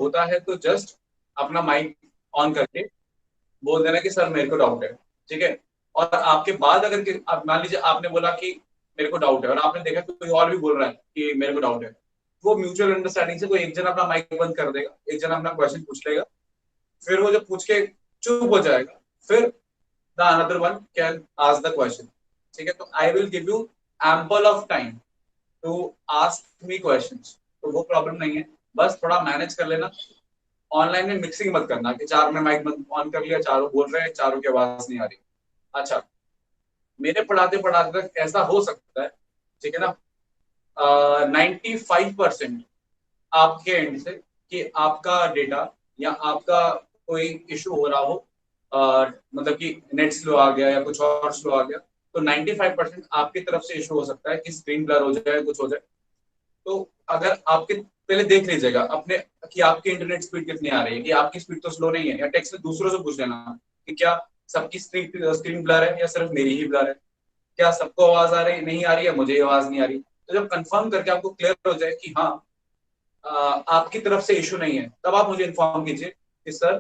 होता है तो जस्ट अपना माइक ऑन करके बोल देना कि सर मेरे को डाउट है, ठीक है। और आपके बाद अगर आप मान लीजिए आपने बोला कि मेरे को डाउट है और आपने देखा कि कोई और भी बोल रहा है कि मेरे को डाउट है, वो म्यूचुअल अंडरस्टैंडिंग से कोई एक जन अपना माइक बंद कर देगा, एक जन अपना क्वेश्चन पूछ लेगा, फिर वो जब पूछ के चुप हो जाएगा, फिर the another one can ask the question, ठीक है। तो I will give you ample of time to ask me questions, तो वो प्रॉब्लम नहीं है। बस थोड़ा मैनेज कर लेना, ऑनलाइन में मिक्सिंग मत करना कि चार ने माइक ऑन कर लिया, चारों बोल रहे हैं, चारों की आवाज नहीं आ रही। अच्छा, मेरे पढ़ाते पढ़ाते तक ऐसा हो सकता है, ठीक है ना, 95% आपके एंड से कि आपका डेटा या आपका कोई इशू हो रहा हो, मतलब कि नेट स्लो आ गया या कुछ और स्लो आ गया, तो 95% आपकी तरफ से इशू हो सकता है कि स्क्रीन ब्लर हो जाए, कुछ हो जाए। तो अगर आपके पहले देख लीजिएगा अपने कि आपकी इंटरनेट स्पीड कितनी आ रही है, कि आपकी स्पीड तो स्लो नहीं है, या टेक्स्ट में दूसरों से पूछ लेना कि क्या सबकी स्क्रीन ब्लर है या सिर्फ मेरी ही ब्लर है, क्या सबको आवाज आ रही नहीं आ रही है, मुझे आवाज नहीं आ रही। तो जब कंफर्म करके आपको क्लियर हो जाए कि हाँ आपकी तरफ से इशू नहीं है, तब आप मुझे इन्फॉर्म कीजिए कि सर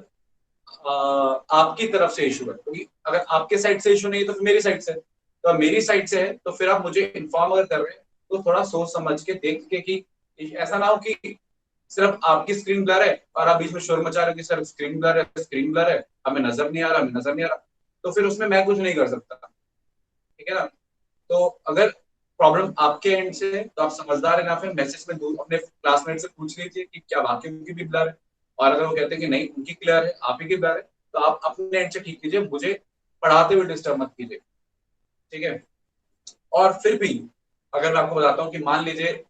आपकी तरफ से इशू है। क्योंकि अगर आपके साइड से इशू नहीं है तो फिर मेरी साइड से है। तो अब मेरी साइड से है तो फिर आप मुझे इन्फॉर्म अगर कर रहे हैं तो थोड़ा सोच समझ के देख के, कि ऐसा ना हो कि सिर्फ आपकी स्क्रीन ब्लर है और आप बीच में शोर मचा रहे हो कि सर स्क्रीन ब्लर है, स्क्रीन ब्लर है, हमें नजर नहीं आ रहा, हमें नजर नहीं आ रहा। तो फिर उसमें मैं कुछ नहीं कर सकता, ठीक है ना। तो अगर प्रॉब्लम आपके एंड से है तो आप समझदार है ना, फिर मैसेज में अपने क्लासमेट से पूछ लीजिए कि क्या वाकई उनकी भी ब्लर है। और अगर वो कहते हैं कि नहीं उनकी क्लियर है, आप ही की ब्लर है, तो आप अपने एंड से ठीक कीजिए, मुझे पढ़ाते हुए डिस्टर्ब मत कीजिए, ठीक है। और फिर भी अगर मैं आपको बताता हूँ कि मान लीजिए,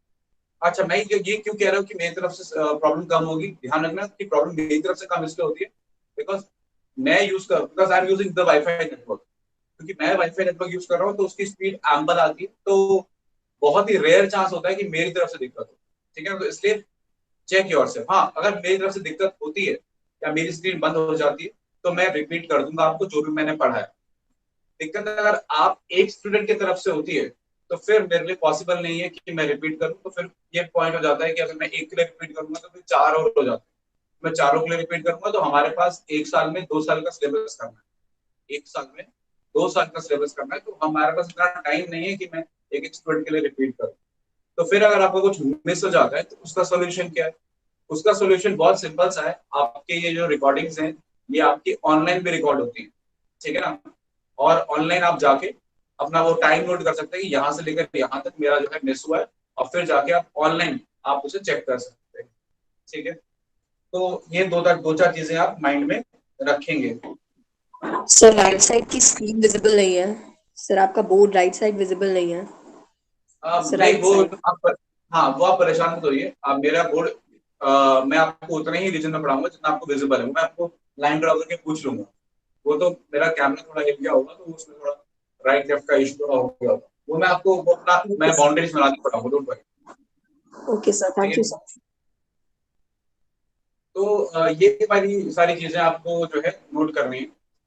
अच्छा मैं ये क्यों कह रहा हूँ कि मेरी तरफ से प्रॉब्लम कम होगी, ध्यान रखना कि प्रॉब्लम मेरी तरफ से कम इसलिए होती है बिकॉज मैं यूज कर because I am using the wifi network. क्योंकि मैं वाईफाई नेटवर्क यूज कर रहा हूँ तो उसकी स्पीड एम्पल आती है, तो बहुत ही रेयर चांस होता है कि मेरी तरफ से दिक्कत हो, ठीक है। तो इसलिए चेक योरसेल्फ। हाँ, अगर मेरी तरफ से दिक्कत होती है या मेरी स्क्रीन बंद हो जाती है तो मैं रिपीट कर दूंगा आपको जो भी मैंने पढ़ा है। दिक्कत अगर आप एक स्टूडेंट की तरफ से होती है तो फिर मेरे लिए पॉसिबल नहीं है कि मैं रिपीट करूं। तो फिर ये पॉइंट हो जाता है कि अगर मैं एक के लिए रिपीट करूंगा तो फिर चार और हो जाते हैं, मैं चारों के लिए रिपीट करूंगा तो हमारे पास एक साल में 2 साल का सिलेबस करना है, एक साल में 2 साल का सिलेबस करना है, तो हमारे पास इतना टाइम नहीं है कि मैं एक एक स्टूडेंट के लिए रिपीट करूँ। तो फिर अगर आपको कुछ मिस हो जाता है तो उसका सोल्यूशन क्या है? उसका सोल्यूशन बहुत सिंपल सा है, आपके ये जो रिकॉर्डिंग्स हैं ये आपकी ऑनलाइन भी रिकॉर्ड होती है, ठीक है ना। और ऑनलाइन आप जाके अपना वो टाइम नोट कर सकते हैं कि यहाँ से लेकर यहाँ तक मेरा जो है मिस हुआ है, और फिर जाके आप ऑनलाइन आप उसे चेक कर सकते हैं, ठीक है। तो ये दो चार चीजें आप माइंड में रखेंगे। सर राइट साइड की स्क्रीन विजिबल नहीं है। सर आपका बोर्ड राइट साइड विजिबल नहीं है। सर नहीं राइट वो साइड। आप, हाँ वो आप परेशान मत होइए, आप मेरा बोर्ड मैं आपको उतना ही रीजन में पढ़ाऊंगा जितना आपको विजिबल है, मैं आपको लाइन ड्रा करके पूछ लूंगा। वो तो मेरा कैमरा थोड़ा हिल गया होगा तो उसमें थोड़ा राइट लेफ्ट का इशू थोड़ा हो गया होगा, वो मैं आपको वो अपना ओके मैं सर। बाउंड्रीज बना के पढ़ाऊंगा, डोंट वरी, ओके सर, ठीक थैंक यू है। सर। तो ये वाली सारी चीजें आपको जो है नोट करनी है,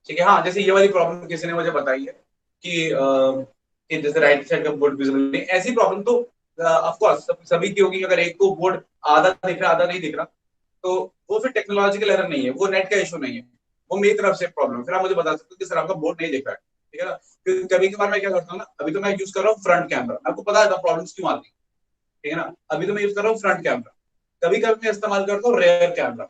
ठीक है। हाँ, जैसे ये वाली प्रॉब्लम किसी ने मुझे बताई है कि कि जैसे राइट साइड का बोर्ड विजिबल नहीं, ऐसी प्रॉब्लम तो ऑफ कोर्स सभी की होगी। अगर एक को बोर्ड आधा दिख रहा आधा नहीं दिख रहा, तो वो फिर टेक्नोलॉजिकल एरर नहीं है, वो नेट का इशू नहीं है, वो मेरी तरफ से प्रॉब्लम है। फिर आप मुझे बता सकते हो कि सर आपका बोर्ड नहीं दिख रहा है, ठीक है ना। क्योंकि कभी कभार मैं क्या करता हूँ ना, अभी तो मैं यूज कर रहा हूँ फ्रंट कैमरा, आपको पता है प्रॉब्लम क्यों आती है, ठीक है ना। अभी तो मैं यूज कर रहा हूँ फ्रंट कैमरा, कभी कभी मैं इस्तेमाल करता हूँ रेयर कैमरा।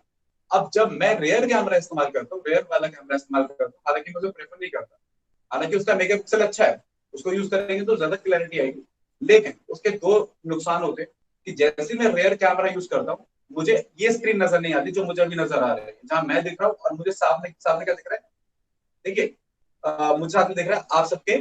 अब जब मैं रेयर कैमरा इस्तेमाल करता हूँ, रेयर वाला कैमरा इस्तेमाल करता हूँ, हालांकि मैं उसे प्रेफर नहीं करता, हालांकि उसका मेगा पिक्सल अच्छा है, उसको यूज करेंगे तो ज्यादा क्लैरिटी आएगी, लेकिन उसके दो नुकसान होते हैं कि जैसे मैं रेयर कैमरा यूज करता हूँ, मुझे ये स्क्रीन नजर नहीं आती जो मुझे अभी नजर आ रहा है, जहां मैं दिख रहा हूँ और मुझे सामने सामने क्या दिख रहा है, देखिए मुझे साथ में दिख रहा है आप सबके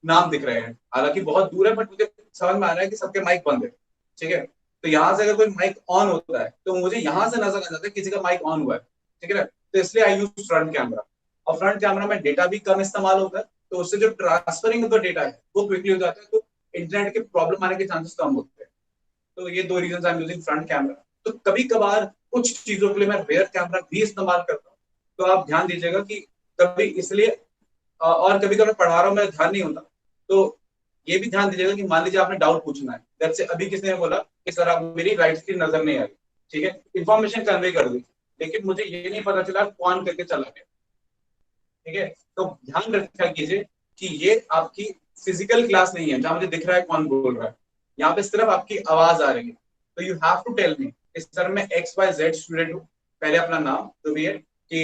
नाम दिख रहे हैं, हालांकि बहुत दूर है, बट मुझे समझ में आ रहा है कि सबके माइक बंद है, ठीक है। तो यहाँ से अगर कोई माइक ऑन होता है तो मुझे यहाँ से नजर आ जाता है किसी का माइक ऑन हुआ है, ठीक है ना। तो इसलिए आई यूज फ्रंट कैमरा, और फ्रंट कैमरा में डेटा भी कम इस्तेमाल होता है, तो उससे जो ट्रांसफरिंग ऑफ द डेटा है वो क्विकली हो जाता है, तो इंटरनेट के प्रॉब्लम आने के चांसेस कम होते हैं। तो ये दो reason I am using front camera. तो कभी कभार कुछ चीजों के लिए मैं रेयर कैमरा भी इस्तेमाल करता हूँ, तो आप ध्यान दीजिएगा कि कभी इसलिए और कभी कभी पढ़ा रहा हूँ मैं ध्यान नहीं होता, तो ये भी ध्यान दीजिएगा कि मान लीजिए आपने डाउट पूछना है, जैसे अभी किसने बोला कि सर आप मेरी राइट स्क्रीन नजर नहीं आ रही, ठीक है, इंफॉर्मेशन कन्वे कर दी, लेकिन मुझे ये नहीं पता चला कौन करके चला गया। ठीक है, तो ध्यान रखा कीजिए कि ये आपकी फिजिकल क्लास नहीं है जहां मुझे दिख रहा है कौन बोल रहा है, यहाँ पे सिर्फ आपकी आवाज आ रही है। तो you have to tell me, इस तरह मैं एक्स वाई जेड स्टूडेंट हूँ, पहले अपना नाम जो भी है कि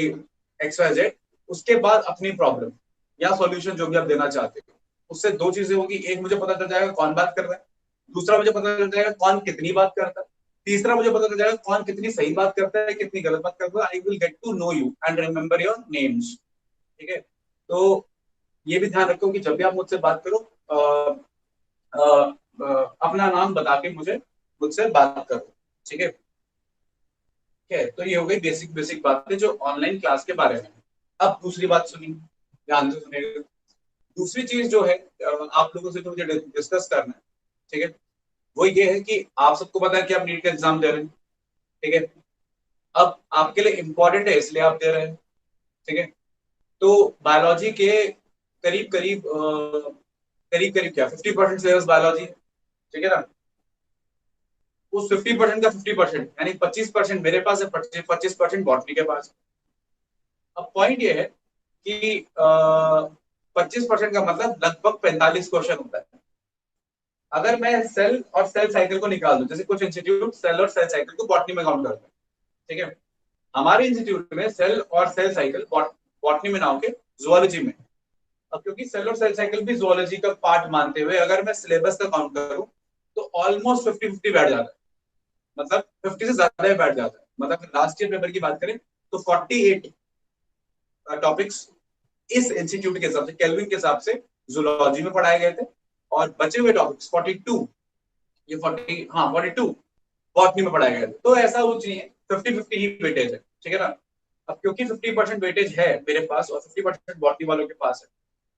एक्स वाई जेड, उसके बाद अपनी प्रॉब्लम या सॉल्यूशन जो भी आप देना चाहते हो। उससे दो चीजें होगी, एक मुझे पता चल जाएगा कौन बात कर रहा है, दूसरा मुझे पता चल जाएगा कौन कितनी बात करता है, तीसरा मुझे पता चल जाएगा कौन कितनी सही बात करता है कितनी गलत बात करता है। I will get to know you and remember your names. ठीक है, तो ये भी ध्यान रखो कि जब भी आप मुझसे बात करो अपना नाम बता के मुझसे बात करो। ठीक है, ठीक है, तो ये हो गई बेसिक बेसिक बातें जो ऑनलाइन क्लास के बारे में। अब दूसरी बात सुनिए, ध्यान से सुनिएगा। दूसरी चीज जो है आप लोगों से जो मुझे डिस्कस करना है, ठीक है, वो ये है कि आप सबको पता है कि आप नीट का एग्जाम दे रहे हैं। ठीक है, अब आपके लिए इंपॉर्टेंट है इसलिए आप दे रहे हैं। ठीक है, तो बायोलॉजी के करीब करीब करीब करीब क्या 50% सिलेबस बायोलॉजी है। ठीक है ना, उस 50% का 50% यानी 25% मेरे पास है, 25% बॉटनी के पास है। अब पॉइंट ये है कि 25% का मतलब लगभग 45 क्वेश्चन होता है। अगर मैं सेल और सेल साइकिल को निकाल दूं, जैसे कुछ इंस्टीट्यूट सेल और सेल साइकिल को बॉटनी में काउंट करते हैं। ठीक है, हमारे इंस्टीट्यूट में सेल और सेल साइकिल बॉटनी में ना होके जुअलॉजी में। अब क्योंकि सेल और सेल साइकिल भी जुअलॉजी का पार्ट मानते हुए अगर मैं सिलेबस का काउंट करूं तो ऑलमोस्ट 50-50 बैठ जाता है, मतलब 50 से ज्यादा ही बैठ जाता है। मतलब लास्ट ईयर पेपर की बात करें तो 48 टॉपिक्स इस इंस्टीट्यूट के हिसाब से केल्विन के हिसाब से जूलॉजी में पढ़ाए गए थे, और बचे हुए टॉपिक्स 42, ये 40, हाँ 42 बॉटनी में पढ़ाए गए थे। तो ऐसा वो चाहिए 50-50 ही वेटेज है। ठीक है ना, अब क्योंकि 50% वेटेज है मेरे पास और 50% बॉटनी वालों के पास है,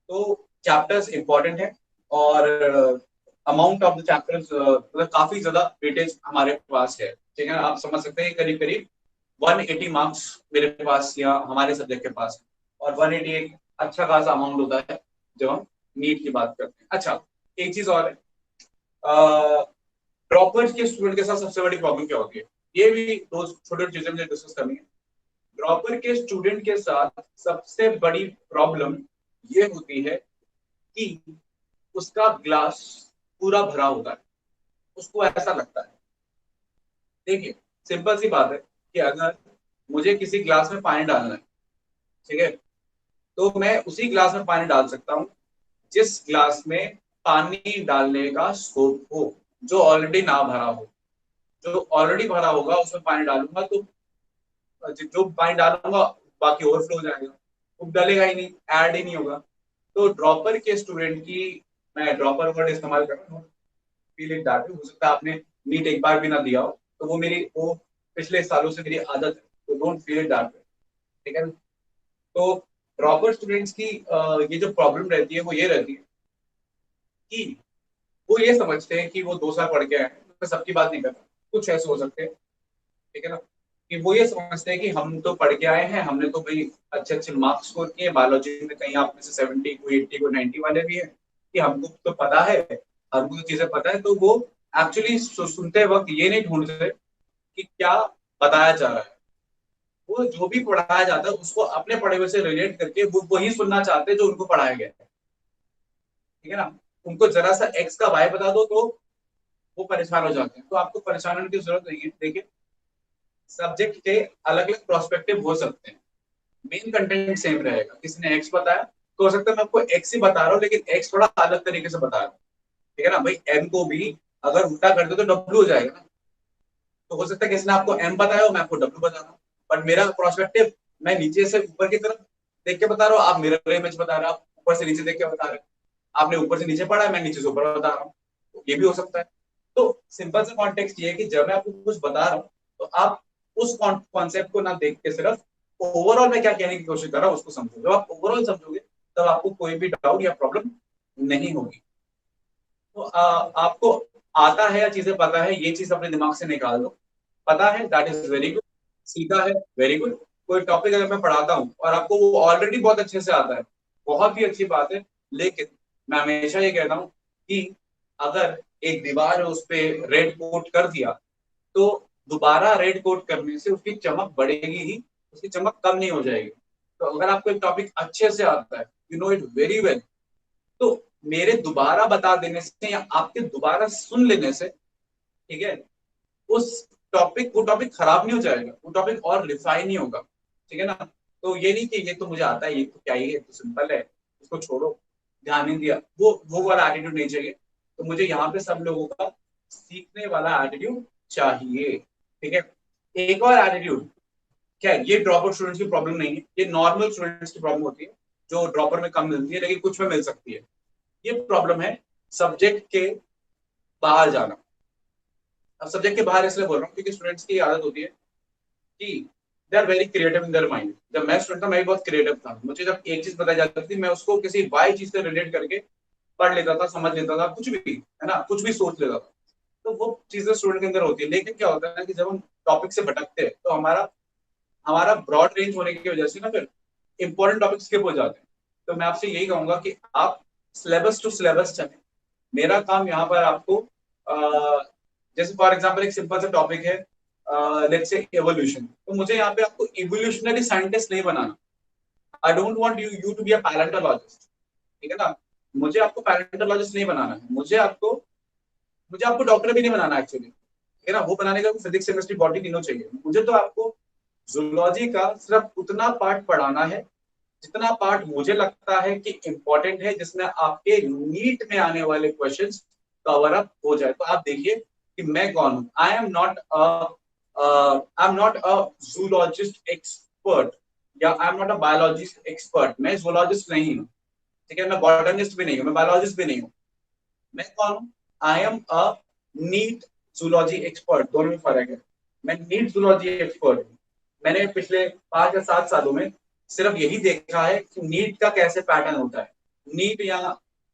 तो चैप्टर्स इंपॉर्टेंट है, और अमाउंट ऑफ द चैप्टर्स मतलब काफी ज्यादा वेटेज हमारे पास है। ठीक है, आप समझ सकते हैं करीब करीब 180 मार्क्स मेरे पास या हमारे सब्जेक्ट के पास है, और 180 एक अच्छा खासा अमाउंट होता है जब हम नीट की बात करते हैं। अच्छा, एक चीज और है, ड्रॉपर्स के स्टूडेंट के साथ सबसे बड़ी प्रॉब्लम क्या होती है, ये भी दो छोटी चीजें मुझे डिस्कस करनी है। ड्रॉपर के स्टूडेंट के साथ सबसे बड़ी प्रॉब्लम ये होती है कि उसका ग्लास पूरा भरा होता है, उसको ऐसा लगता है। देखिए, सिंपल सी बात है कि अगर मुझे किसी ग्लास में पानी डालना है, ठीक है, तो मैं उसी ग्लास में पानी डाल सकता हूँ जिस ग्लास में पानी डालने का स्कोप हो, जो ऑलरेडी ना भरा हो। जो ऑलरेडी भरा होगा उसमें पानी डालूंगा तो जो पानी डालूंगा बाकी ओवरफ्लो हो जाएगा, वो डलेगा ही नहीं, ऐड ही नहीं होगा। तो ड्रॉपर के स्टूडेंट की, मैं ड्रॉपर वर्ड इस्तेमाल कर रहा हूँ, फील इट दैट वे, हो सकता है आपने नीट एक बार भी ना दिया हो, तो वो पिछले सालों से मेरी आदत है, तो don't feel it that way. ठीक है, तो ड्रॉपर स्टूडेंट्स की ये जो प्रॉब्लम रहती है वो ये रहती है कि वो ये समझते हैं कि वो 2 साल पढ़ के आए हैं। मैं सबकी बात नहीं कर रहा, कुछ ऐसे हो सकते हैं, ठीक है ना, कि वो ये समझते हैं कि हम तो पढ़ के आए हैं, हमने तो भाई अच्छे अच्छे मार्क्स स्कोर किए बायोलॉजी में, कहीं आप में से 70 को 80 को 90 वाले भी हैं, कि हमको तो पता है, हमको तो चीजें पता है। तो वो एक्चुअली सुनते वक्त ये नहीं ढूंढते कि क्या बताया जा रहा है, वो जो भी पढ़ाया जाता है उसको अपने पढ़े हुए से रिलेट करके वो वही सुनना चाहते हैं जो उनको पढ़ाया गया है। ठीक है ना, उनको जरा सा एक्स का वाई बता दो तो वो परेशान हो जाते हैं। तो आपको परेशान होने की जरूरत नहीं है। देखिए, सब्जेक्ट के अलग अलग प्रोस्पेक्टिव हो सकते हैं, मेन कंटेंट सेम रहेगा। किसी ने एक्स बताया तो हो सकता है मैं आपको एक्स ही बता रहा हूँ लेकिन एक्स थोड़ा अलग तरीके से बता रहा हूँ। ठीक है ना भाई, एम को भी अगर उल्टा कर दो तो डब्ल्यू हो जाएगा ना। तो हो सकता है किसी ने आपको एम बताया हो, मैं आपको डब्ल्यू बता रहा हूँ, पर मेरा प्रोस्पेक्टिव, मैं नीचे से ऊपर की तरफ देख के बता रहा हूँ, आप मिरर इमेज बता रहे हो, आप ऊपर से नीचे देख के बता रहे हो, आपने ऊपर से नीचे पढ़ा है, मैं नीचे से ऊपर बता रहा हूँ, तो ये भी हो सकता है। तो सिंपल सा कॉन्टेक्स्ट ये है कि जब मैं आपको कुछ बता रहा हूँ तो आप उस कॉन्सेप्ट को ना देख के सिर्फ ओवरऑल मैं क्या कहने की कोशिश कर रहा हूँ उसको समझो। जब आप ओवरऑल समझोगे तब आपको कोई भी डाउट या प्रॉब्लम नहीं होगी। तो आपको आता है या चीजें पता है, ये चीज अपने दिमाग से निकाल दो। पता है, दैट इज वेरी गुड। सीखा है, वेरी गुड। कोई टॉपिक अगर मैं पढ़ाता हूँ और आपको वो ऑलरेडी बहुत अच्छे से आता है, बहुत ही अच्छी बात है। लेकिन मैं हमेशा ये कहता हूँ कि अगर एक दीवार है उस पर रेड कोट कर दिया तो दोबारा रेड कोट करने से उसकी चमक बढ़ेगी ही, उसकी चमक कम नहीं हो जाएगी। तो अगर आपको एक टॉपिक अच्छे से आता है, you know it very well, तो मेरे दोबारा बता देने से या आपके दोबारा सुन लेने से, ठीक है, उस टॉपिक, वो टॉपिक खराब नहीं हो जाएगा, वो टॉपिक और रिफाइन नहीं होगा। ठीक है ना। तो ये नहीं कि ये तो मुझे आता है, ये तो क्या ही है, तो सिंपल है, इसको छोड़ो, ध्यान नहीं दिया, वो वाला एटीट्यूड नहीं चाहिए। तो मुझे यहाँ पे सब लोगों का सीखने वाला एटीट्यूड चाहिए। ठीक है। एक और एटीट्यूड क्या है, ये ड्रॉपर स्टूडेंट्स की प्रॉब्लम नहीं है, ये नॉर्मल स्टूडेंट्स की प्रॉब्लम होती है, जो ड्रॉपर में कम मिलती है लेकिन कुछ में मिल सकती है। ये प्रॉब्लम है सब्जेक्ट के बाहर जाना। अब सब्जेक्ट के बाहर इसलिए बोल रहा हूँ क्योंकि स्टूडेंट्स की आदत होती है कि they are very creative in their mind. जब मैं स्टूडेंट था मैं भी बहुत क्रिएटिव था, मुझे जब एक चीज बताई जाती थी मैं उसको किसी वाई चीज से रिलेट करके पढ़ लेता था, समझ लेता था, कुछ भी है ना, कुछ भी सोच लेता था। तो वो चीजें स्टूडेंट के अंदर होती है, लेकिन क्या होता है ना कि जब हम टॉपिक से भटकते हैं तो हमारा हमारा ब्रॉड रेंज होने की वजह से ना फिर इंपॉर्टेंट टॉपिक स्किप हो जाते हैं। तो मैं आपसे यही कहूंगा कि आप सिलेबस टू सिलेबस चलें। मेरा काम यहाँ पर आपको जैसे फॉर एग्जांपल एक सिंपल सा टॉपिक है, लेट्स से एवोल्यूशन, तो मुझे यहाँ पे आपको इवोल्यूशनरी साइंटिस्ट नहीं बनाना। I don't want you to be a palaeontologist. ठीक है ना। मुझे आपको पैलेंटोलॉजिस्ट नहीं बनाना है, मुझे आपको डॉक्टर भी नहीं बनाना एक्चुअली। ठीक है ना। वो बनाने का फिजिक्स केमिस्ट्री बॉडी तीनों चाहिए, मुझे तो आपको जूलॉजी का सिर्फ उतना पार्ट पढ़ाना है जितना पार्ट मुझे लगता है कि इम्पोर्टेंट है, जिसमें आपके नीट में आने वाले क्वेश्चंस कवर अप हो जाए। तो आप देखिए कि मैं कौन हूं। I am not a zoologist expert, या I am not a biologist expert. मैं जूलॉजिस्ट नहीं हूँ, ठीक है, मैं बॉटनिस्ट भी नहीं हूँ, मैं बायोलॉजिस्ट भी नहीं हूँ। मैं कौन हूँ? I am a NEET zoology expert, दोनों में फर्क है। मैं नीट जूलॉजी एक्सपर्ट हूँ। मैंने पिछले 5 या 7 सालों में सिर्फ यही देखा है कि नीट का कैसे पैटर्न होता है। नीट या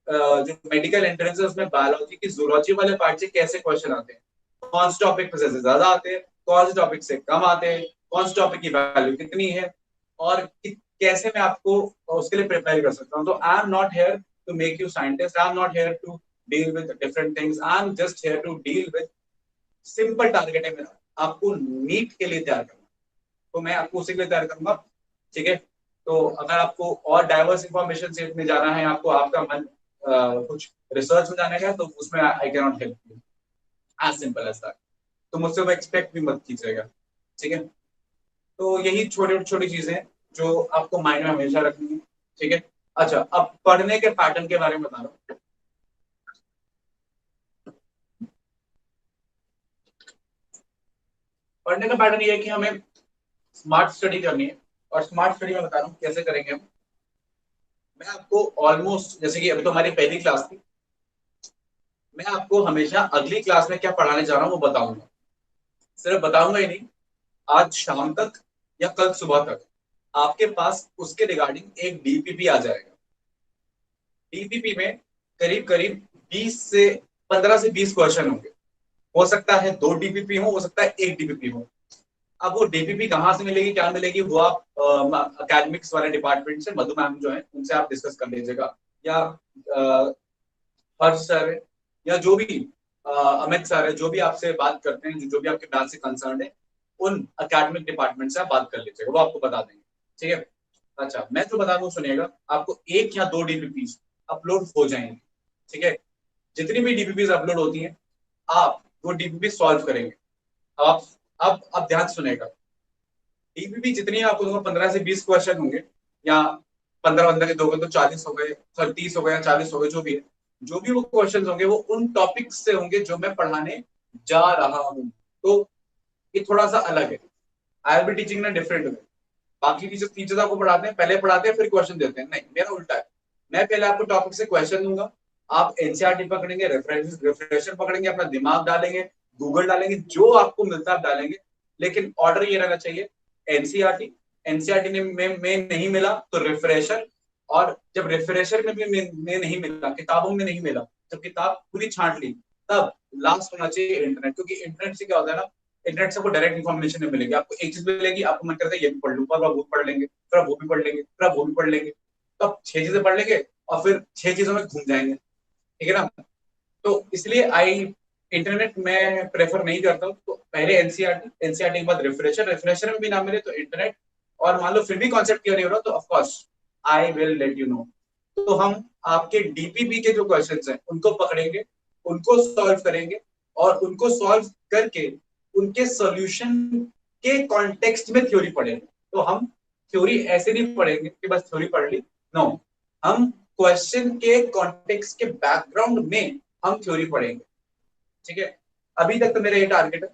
जो मेडिकल एंट्रेंस है उसमें बायोलॉजी की जूलॉजी वाले पार्ट से कैसे क्वेश्चन आते हैं, कौन से टॉपिक से ज्यादा आते हैं, कौन से टॉपिक से कम आते हैं, कौन से टॉपिक की वैल्यू कितनी है, और कैसे मैं आपको उसके लिए प्रिपेयर कर सकता हूँ। तो I am not here to make you scientist, I am not here to deal with different things. I'm just here to deal with simple target है मेरा, आपको नीट के लिए तैयार करना। तो मैं आपको उसी के लिए तैयार करूंगा। ठीक है। तो अगर आपको और डाइवर्स इंफॉर्मेशन सेट में जाना है, आपको आपका मन कुछ रिसर्च में जाने का, तो उसमें I can not help you, as simple as that. तो मुझसे वो एक्सपेक्ट भी मत कीजिएगा। ठीक है। तो यही छोटी छोटी चीजें हैं जो आपको माइंड में हमेशा रखनी है। ठीक है। अच्छा, अब पढ़ने के पैटर्न के बारे में बता रहा हूँ। पढ़ने का पैटर्न ये है कि हमें स्मार्ट स्टडी करनी है, और स्मार्ट स्टडी में बता रहा हूँ कैसे करेंगे हम। मैं आपको ऑलमोस्ट, जैसे कि अभी तो हमारी पहली क्लास थी, मैं आपको हमेशा अगली क्लास में क्या पढ़ाने जा रहा हूँ वो बताऊंगा। सिर्फ बताऊंगा ही नहीं, आज शाम तक या कल सुबह तक आपके पास उसके रिगार्डिंग एक डीपीपी आ जाएगा। डीपीपी में करीब करीब 15 से 20 क्वेश्चन होंगे। हो सकता है 2 डीपीपी हो सकता है 1 डीपीपी हो। अब वो डीपीपी कहाँ से मिलेगी, क्या मिलेगी, वो आप अकेडमिक्स वाले डिपार्टमेंट से मधु मैम जो है उनसे आप डिस्कस कर लीजिएगा, या हर्ष सर है, या जो भी अमित सर है, जो भी आपसे बात करते हैं, जो भी आपके ब्रांच से कंसर्न है, उन अकेडमिक डिपार्टमेंट से आप बात कर लीजिएगा, वो आपको बता देंगे। ठीक है। अच्छा, मैं जो बता रहा हूँ सुनिएगा, आपको 1 या 2 डीपीपी अपलोड हो जाएंगे। ठीक है। जितनी भी डीपीपी अपलोड होती हैं, आप वो डीपीपी सॉल्व करेंगे। आप अब ध्यान सुनेगा, डीपीपी जितनी आपको दूंगा 15 से 20 क्वेश्चन होंगे, या 15 15 के दोगे तो 40 हो गए, 30 हो गए या 40 हो गए, जो भी है, जो भी वो क्वेश्चन होंगे वो उन टॉपिक्स से होंगे जो मैं पढ़ाने जा रहा हूँ। तो ये थोड़ा सा अलग है, I will be teaching in different way. बाकी टीचर्स टीचर्स आपको पढ़ाते हैं, पहले पढ़ाते हैं फिर क्वेश्चन देते हैं, नहीं, मेरा उल्टा है। मैं पहले आपको टॉपिक से क्वेश्चन दूंगा, आप एनसीईआरटी पकड़ेंगे, रिफ्रेशर पकड़ेंगे, अपना दिमाग डालेंगे, गूगल डालेंगे, जो आपको मिलता है आप डालेंगे। लेकिन ऑर्डर ये रहना चाहिए, एनसीईआरटी, एनसीईआरटी में नहीं मिला तो रिफ्रेशर, और जब रिफ्रेशर में नहीं मिला, किताबों में नहीं मिला, जब किताब पूरी छांट ली, तब लास्ट होना चाहिए इंटरनेट। क्योंकि इंटरनेट से क्या होता है ना, इंटरनेट से आपको डायरेक्ट इन्फॉर्मेशन नहीं मिलेगी, आपको एक चीज मिलेगी, आपको मन करता है ये भी पढ़ लूं, पर आप वो पढ़ लेंगे, फिर आप वो भी पढ़ लेंगे, फिर आप वो भी पढ़ लेंगे, तो आप 6 चीजें पढ़ लेंगे और फिर 6 चीजों में घूम जाएंगे। ठीक है ना। तो इसलिए आई इंटरनेट मैं प्रेफर नहीं करता हूँ, तो पहले एनसीईआरटी के बाद रिफ्रेशर में भी ना मिले तो इंटरनेट, और मान लो फिर भी कॉन्सेप्ट क्लियर नहीं हो रहा तो of course I will let you know. तो हम आपके डीपीपी के जो क्वेश्चंस हैं उनको पकड़ेंगे, उनको सॉल्व करेंगे, और उनको सॉल्व करके उनके सॉल्यूशन के कॉन्टेक्स्ट में थ्योरी पढ़ेंगे। तो हम थ्योरी ऐसे नहीं पढ़ेंगे कि बस थ्योरी पढ़ ली, नो, हम क्वेश्चन के कॉन्टेक्स्ट के बैकग्राउंड में हम थ्योरी पढ़ेंगे। ठीक है, अभी तक तो मेरा ये टारगेट है,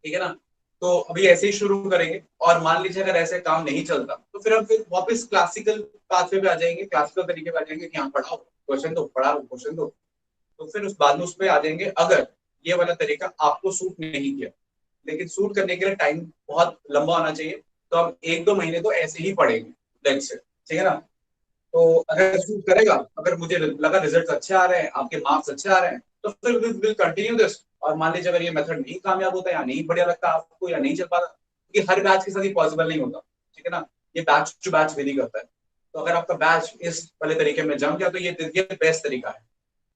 ठीक है ना। तो अभी ऐसे ही शुरू करेंगे, और मान लीजिए अगर ऐसे काम नहीं चलता तो फिर हम फिर वापस क्लासिकल पाथवे पे आ जाएंगे, क्लासिकल तरीके पे आ जाएंगे कि हाँ पढ़ाओ क्वेश्चन दो, पढ़ाओ क्वेश्चन दो। तो फिर उस बाद में उस पर आ जाएंगे अगर ये वाला तरीका आपको सूट नहीं किया। लेकिन सूट करने के लिए टाइम बहुत लंबा होना चाहिए, तो हम 1-2 महीने तो ऐसे ही पढ़ेंगे, दैट्स इट, ठीक है ना। तो अगर सूट करेगा, अगर मुझे लगा रिजल्ट अच्छे आ रहे हैं, आपके मार्क्स अच्छे आ रहे हैं, तो फिर विल कंटिन्यू दिस। और मान लीजिए अगर ये मेथड नहीं कामयाब होता या नहीं बढ़िया लगता आपको या नहीं चल पाता, क्योंकि हर बैच के साथ ही पॉसिबल नहीं होता, ठीक है ना, ये बैच टू बैच वेरी करता है। तो अगर आपका बैच इस वाले तरीके में जम गया तो ये बेस्ट तरीका है,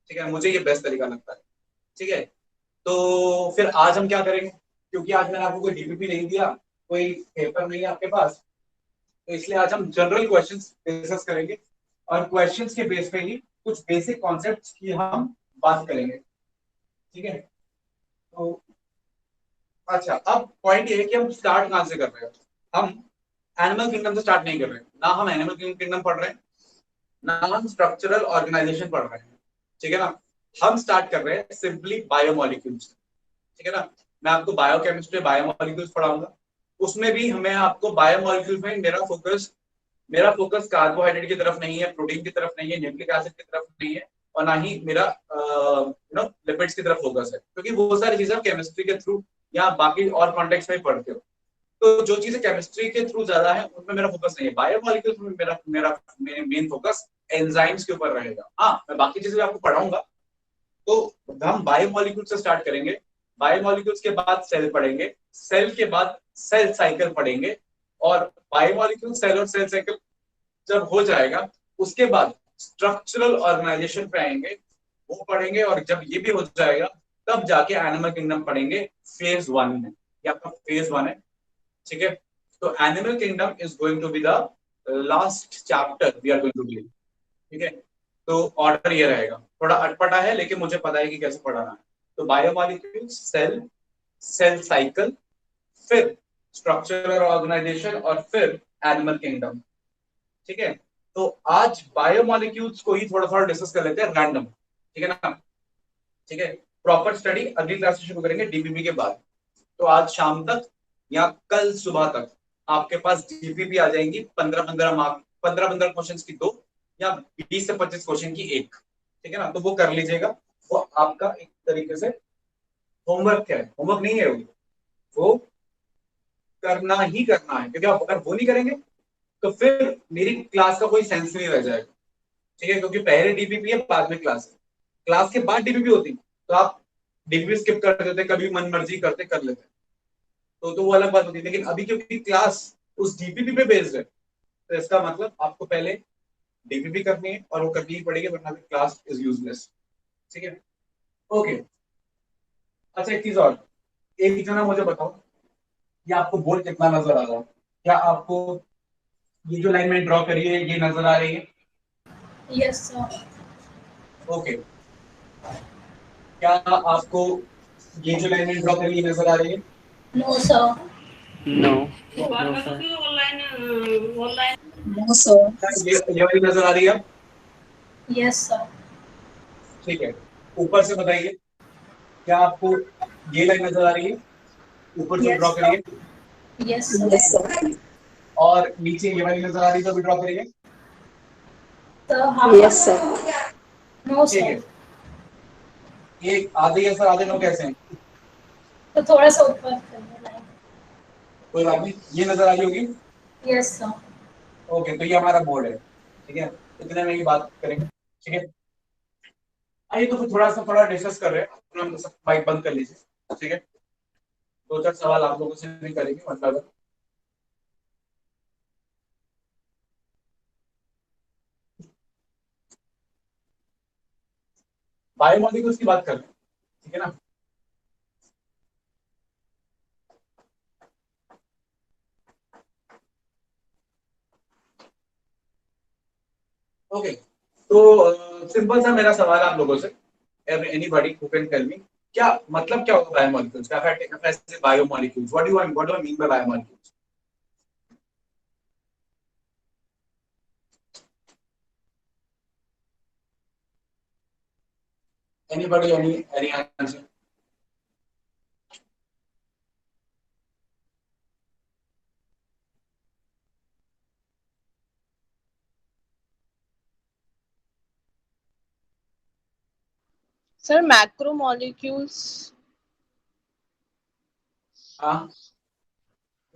ठीक है, मुझे ये बेस्ट तरीका लगता है। ठीक है, तो फिर आज हम क्या करेंगे, क्योंकि आज मैंने आपको कोई डीपीपी नहीं दिया, कोई पेपर नहीं है आपके पास, तो इसलिए आज हम जनरल क्वेश्चंस डिस्कस करेंगे, और क्वेश्चंस के बेस पे ही कुछ बेसिक कॉन्सेप्ट्स की हम बात करेंगे। ठीक है, तो अच्छा, अब पॉइंट ये है कि हम स्टार्ट कहां से कर रहे हैं। हम एनिमल किंगडम से स्टार्ट नहीं कर रहे हैं, ना हम एनिमल किंगडम पढ़ रहे हैं, ना हम स्ट्रक्चरल ऑर्गेनाइजेशन पढ़ रहे हैं, ठीक है ना। हम स्टार्ट कर रहे हैं सिंपली बायोमोलिक्यूल्स, ठीक है ना। मैं आपको बायोकेमिस्ट्री बायोमोलिक्यूल्स पढ़ाऊंगा, उसमें भी हमें आपको बायोमोलिक्यूल्स में मेरा फोकस कार्बोहाइड्रेट की तरफ नहीं है, प्रोटीन की तरफ नहीं है, न्यूक्लिक एसिड की तरफ नहीं है, और ना ही मेरा लिपिड्स की तरफ फोकस है, क्योंकि वो सारी चीजें केमिस्ट्री के थ्रू या बाकी और कॉन्टेक्स्ट में पढ़ते हो। तो जो चीजें केमिस्ट्री के थ्रू ज्यादा है उनमें मेरा फोकस नहीं है। बायोमोलिक्यूल्स में मेरा मेरा मेन फोकस एंजाइम्स के ऊपर रहेगा। हाँ, मैं बाकी चीजें आपको पढ़ाऊंगा। तो हम बायोमोलिक्यूल से स्टार्ट करेंगे, बायोमोलिक्यूल्स के बाद सेल पढ़ेंगे, सेल के बाद सेल साइकिल पढ़ेंगे, और बायोमोलिक्यूल सेल और सेल साइकिल जब हो जाएगा उसके बाद स्ट्रक्चरल ऑर्गेनाइजेशन पे आएंगे, वो पढ़ेंगे, और जब ये भी हो जाएगा तब जाके एनिमल किंगडम पढ़ेंगे फेज 1 में। ये आपका फेज 1 है, ठीक है। तो animal kingdom is going to be the last chapter we are going to deal, ठीक है। तो ऑर्डर ये रहेगा, थोड़ा अटपटा है लेकिन मुझे पता है कि कैसे पढ़ाना है। तो बायोमोलिक्यूल, सेल, सेल साइकिल, फिर स्ट्रक्चरल ऑर्गेनाइजेशन, और फिर एनिमल किंगडम, ठीक है। तो आज बायोमोलिक्यूल्स को ही थोड़ा थोड़ा डिस्कस कर लेते हैं रैंडम, ठीक है ना। ठीक है, प्रॉपर स्टडी अगली क्लास से शुरू करेंगे डीपीपी के बाद। तो आज शाम तक या कल सुबह तक आपके पास डीपीपी आ जाएंगी, 15-15 मार्क, 15-15 क्वेश्चन की दो, या 20 से 25 क्वेश्चन की एक, ठीक है ना। तो वो कर लीजिएगा, वो आपका एक तरीके से होमवर्क है, होमवर्क नहीं है वो करना ही करना है, क्योंकि आप अगर वो नहीं करेंगे तो फिर मेरी क्लास का कोई सेंस नहीं रह जाएगा, ठीक है। क्योंकि पहले डीपीपी है, बाद में क्लास है, क्लास के बाद डीपीपी होती तो आप डीपीपी स्किप कर देते, कभी मन मर्जी करते कर लेते, तो वो अलग बात होती है। लेकिन अभी क्योंकि क्लास उस डीपीपी पे बेस्ड है, तो इसका मतलब आपको पहले डीपीपी करनी है, और वो करनी ही पड़ेगी, वरना क्लास इज यूजलेस, ठीक है। ओके, अच्छा एक चीज और, एक जना मुझे बताओ, ये आपको बोर्ड कितना नजर आ रहा है, क्या आपको ये जो लाइन में ड्रॉ करी है ये नजर आ रही है? Yes sir. ओके, क्या आपको ये जो लाइन में ड्रॉ करी है नजर आ रही है? No sir. No no sir. क्या ये वाली नजर आ रही है? Yes sir. ठीक है, ऊपर से बताइए, क्या आपको ये लाइन नजर आ रही है ऊपर जो ड्रॉ यस करी है? Yes yes sir. सर। और नीचे ये वाली नजर आ रही है जो भी ड्रॉ करी है? Sir yes sir. नो ठीक सर। है, ये आधे या सर आधे नो कैसे हैं? तो थोड़ा सा ऊपर करने लाइन। कोई बात नहीं, ये नजर आ रही होगी। Yes sir. ओके, तो ये हमारा बोर्ड है, ठीक है, इतने में ही बात करेंगे, ठीक है। आइए तो फिर थोड़ा डिस्कस कर रहे हैं, अपना सब माइक बंद कर लीजिए, ठीक है। दो चार सवाल आप लोगों से भी करेंगे, मतलब बायोमोलिक्यूल्स की बात कर रहे हैं, ठीक है ना। ओके, तो सिंपल सा मेरा सवाल आप लोगों से, anybody who can tell me, क्या मतलब क्या होता है बायोमोलिक्यूल्स का? कैसे biomolecules, what do I mean by biomolecules? Anybody, any answer? Sir macromolecules. हाँ,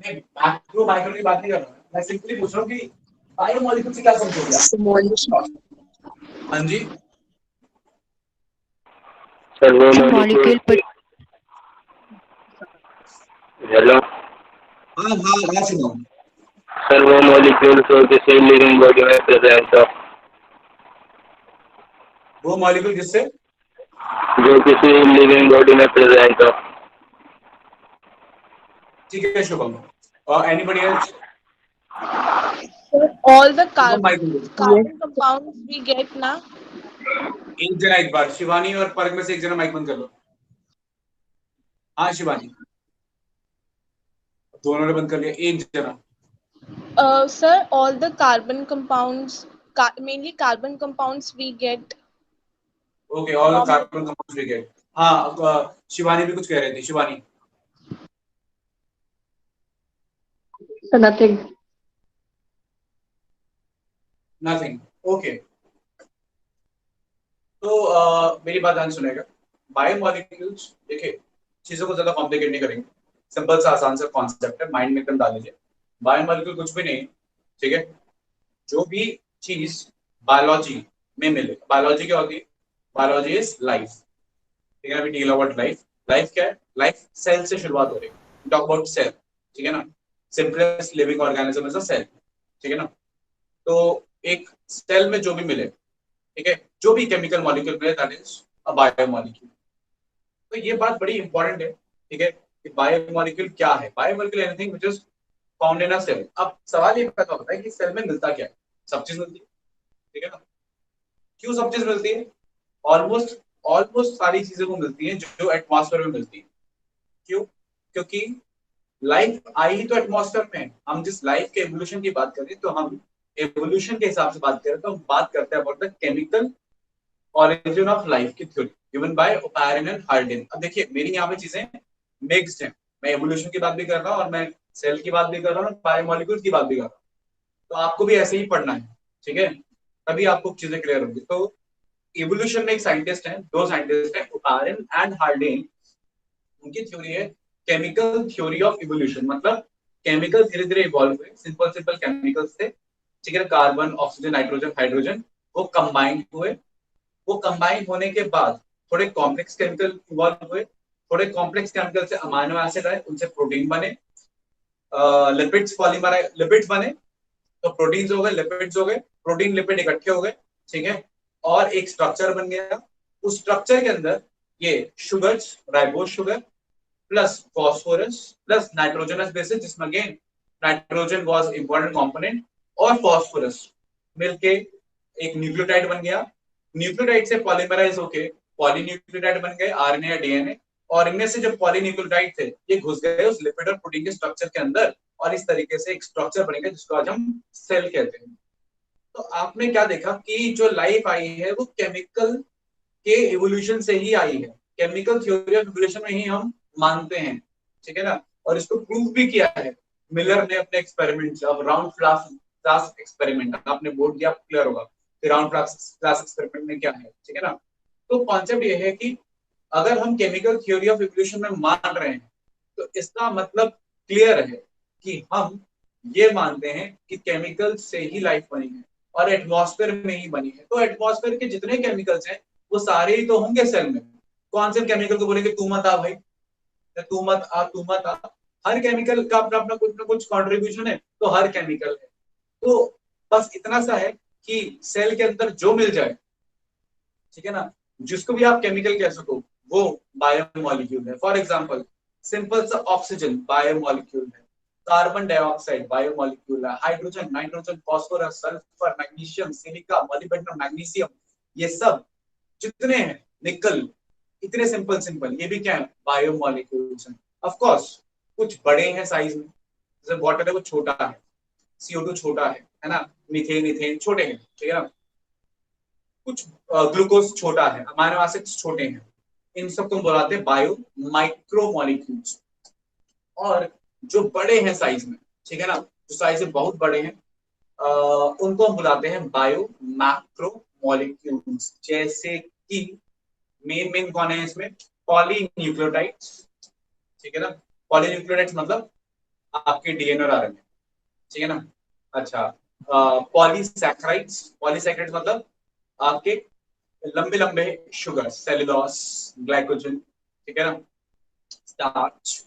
नहीं, मैक्रो माइक्रो की बात नहीं कर रहा मैं सिंपली पूछ रहा हूँ कि बायोमोलिक्यूल से क्या समझोगे आप? Small हाँ जी, सर वो मॉलिक्यूल मॉलिक्यूल पर हेलो हाँ हाँ हाँ सुनो। सर वो मॉलिक्यूल जो किसी लिविंग बॉडी में प्रेजेंट हो, वो मॉलिक्यूल जिससे जो किसी लिविंग बॉडी में प्रेजेंट हो। ठीक है शुभम, और anybody else? All the Shubham mike दो। carbon compounds we get ना। एक जना एक बार, शिवानी और पर्ग में से एक जना माइक बंद कर लो। हाँ शिवानी, दोनों ने बंद कर लिया, एक जना। Sir, all the carbon compounds, mainly carbon compounds we get okay, all from carbon compounds we get. हाँ, शिवानी भी कुछ कह रही थी, शिवानी। nothing. Nothing, okay. तो मेरी बात ध्यान सुनेगा। बायोमोलिक्यूल्स, देखिए चीजों को ज्यादा कॉम्प्लिकेट नहीं करेंगे, सिंपल सा आसान सा कॉन्सेप्ट है, माइंड में एकदम डाल लीजिए। बायोमोलिक्यूल कुछ भी नहीं, ठीक है। जो भी चीज बायोलॉजी में मिले, बायोलॉजी क्या होती है? बायोलॉजी इज लाइफ, ठीक है ना। We deal about life. Life क्या है? लाइफ सेल से शुरुआत हो रही है, टॉक अबाउट सेल, ठीक है ना। Simplest living organism is a cell, ठीक है ना। तो एक सेल में जो भी मिले, ठीक है, जो भी केमिकल मॉलिक्यूल मिले, दैट इज अ बायोमोलिक्यूल। तो ये बात बड़ी इंपॉर्टेंट है, ठीक है, कि बायोमोलिक्यूल क्या है। Biomolecule anything which is found in a cell. अब सवाल ये पैदा होता है कि सेल में मिलता क्या है? सब चीज मिलती है, ठीक है ना। क्यों सब चीज मिलती है? ऑलमोस्ट ऑलमोस्ट सारी चीजें वो मिलती हैं जो एटमॉस्फेयर में मिलती है। क्यों? क्योंकि लाइफ आई ही तो एटमॉस्फेयर में है। हम जिस लाइफ के एवोल्यूशन की बात कर रहे हैं, तो हम एवोल्यूशन के हिसाब से बात करें तो हम बात करते हैं about the chemical origin of life की theory given by Oparin and Haldane. अब देखिए मेरी यहाँ पे चीजें मिक्स्ड हैं, मैं एवोल्यूशन की बात भी कर रहा हूँ और मैं सेल की बात भी कर रहा हूँ, बायोमोलिक्यूल्स की बात भी कर रहा हूँ। तो आपको भी ऐसे ही पढ़ना है, ठीक है, तभी आपको चीजें क्लियर होंगी। तो इवोल्यूशन में एक साइंटिस्ट है, दो साइंटिस्ट है, ओपैरिन एंड हार्डिन। उनकी थ्योरी है केमिकल थ्योरी ऑफ इवोल्यूशन। मतलब केमिकल धीरे धीरे इवॉल्व हुए, सिंपल सिंपल केमिकल्स थे, ठीक है, कार्बन ऑक्सीजन नाइट्रोजन हाइड्रोजन, वो कंबाइंड हुए। वो कंबाइन होने के बाद थोड़े कॉम्प्लेक्स केमिकल इवॉल्व हुए, थोड़े कॉम्प्लेक्स केमिकल से अमाइनो एसिड आए, उनसे प्रोटीन बने, लिपिड्स पॉलीमर आए, लिपिड्स बने, तो प्रोटीन्स हो गए, लिपिड्स हो गए, प्रोटीन लिपिड इकट्ठे हो गए, ठीक है, और एक स्ट्रक्चर बन गया। उस स्ट्रक्चर के अंदर ये sugars, ribose sugar plus phosphorus plus nitrogenous bases, जिसमें again nitrogen was important component, और फॉस्फोरस मिलके एक न्यूक्लियोटाइड बन गया। न्यूक्लियोटाइड से पॉलीमराइज होके पॉलीन्यूक्लियोटाइड बन गए, आरएनए या डीएनए। और इनमें से जो पॉलीन्यूक्लियोटाइड थे ये घुस गए उस लिपिड और प्रोटीन के स्ट्रक्चर के अंदर, और इस तरीके से एक स्ट्रक्चर बनेगा जिसको आज हम सेल कहते हैं। तो आपने क्या देखा कि जो लाइफ आई है वो केमिकल के इवोल्यूशन से ही आई है, केमिकल थ्योरी ऑफ इवोल्यूशन में ही हम मानते हैं, ठीक है ना। और इसको प्रूव भी किया है मिलर ने अपने एक्सपेरिमेंट से। अब राउंड फ्लास्क एक्सपेरिमेंट आपने बोर्ड दिया, क्लियर होगा कि राउंड फ्लास्क एक्सपेरिमेंट में क्या है, ठीक है ना। तो कॉन्सेप्ट ये है कि अगर हम केमिकल थ्योरी ऑफ इवोल्यूशन में मान रहे हैं, तो इसका मतलब क्लियर है कि हम ये मानते हैं कि केमिकल से ही लाइफ बनी है और एटमॉस्फेयर में ही बनी है। तो एटमॉस्फेयर के जितने केमिकल्स हैं वो सारे ही तो होंगे सेल में। कौन से केमिकल को बोलेंगे तू मत आ भाई, तू मत आ, तू मत आ? हर केमिकल का अपना अपना कुछ ना कुछ कॉन्ट्रीब्यूशन है, तो हर केमिकल है। तो बस इतना सा है कि सेल के अंदर जो मिल जाए, ठीक है ना, जिसको भी आप केमिकल कह सको, वो बायोमोलिक्यूल है। फॉर एग्जांपल सिंपल सा ऑक्सीजन बायोमोलिक्यूल है, कार्बन डाइऑक्साइड बायोमोलिक्यूल है, hydrogen, nitrogen, phosphorus, sulphur, magnesium, silica, molybdenum, magnesium, ये सब जितने हैं, निकल, इतने सिंपल सिंपल, ये भी क्या है, बायोमोलिक्यूल्स हैं। ऑफ कोर्स कुछ बड़े हैं साइज में, जैसे वाटर है वो छोटा है, CO2 छोटा है ना, मीथेन इथेन छोटे हैं, ठीक है ना, कुछ ग्लूकोज छोटा है, अमाइनो एसिड्स छोटे हैं, इन सब को बुलाते हैं बायो माइक्रोमोलिक्यूल्स। और जो बड़े हैं साइज में, ठीक है ना, जो साइज में बहुत बड़े हैं, उनको हम बुलाते हैं बायो मैक्रोमोलिक्यूल्स। जैसे कि मेन मेन कौन है इसमें, पॉलीन्यूक्लियोटाइड्स, ठीक है ना, पॉलीन्यूक्लियोटाइड्स मतलब आपके डीएनए और आरएनए, ठीक है ना। अच्छा, पॉलीसैकेराइड्स, पॉलीसैकेराइड्स मतलब आपके लंबे लंबे शुगर, सेलुलोज, ग्लाइकोजन, ठीक है ना, स्टार्च।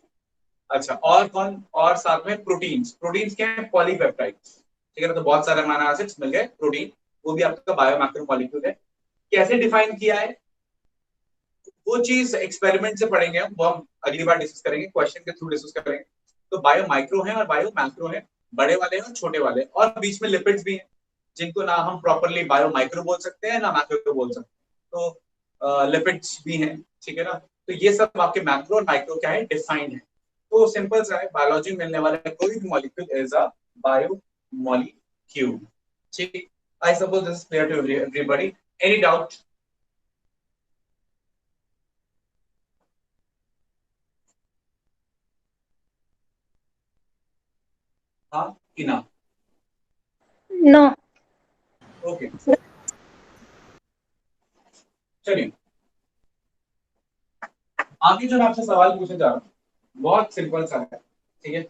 अच्छा, और कौन, और साथ में प्रोटीन्स, प्रोटीन्स क्या है, पॉलीपेप्टाइड्स, ठीक है ना, तो बहुत सारे अमीनो एसिड्स मिल गए, प्रोटीन, वो भी आपका बायोमैक्रोमोलिक्यूल है। कैसे डिफाइन किया है, वो चीज एक्सपेरिमेंट से पढ़ेंगे हम, वो हम अगली बार डिस्कस करेंगे, क्वेश्चन के थ्रू डिस्कस करेंगे। तो बायो माइक्रो है और बायो मैक्रो है, बड़े वाले हैं और छोटे वाले, और बीच में लिपिड्स भी हैं, जिनको ना हम प्रॉपरली बायो माइक्रो बोल सकते हैं ना मैक्रो बोल सकते हैं, तो लिपिड्स भी हैं, ठीक है ना। तो ये सब आपके मैक्रो और माइक्रो क्या है, डिफाइंड है। तो सिंपल सा है, बायोलॉजी में मिलने वाला कोई भी molecule is a biomolecule, ठीक। I suppose this is clear to everybody, any doubt? हाँ कि ना? No. ओके, चलिए आगे जो मैं आपसे सवाल पूछने जा रहा हूँ बहुत सिंपल सा है, ठीक है।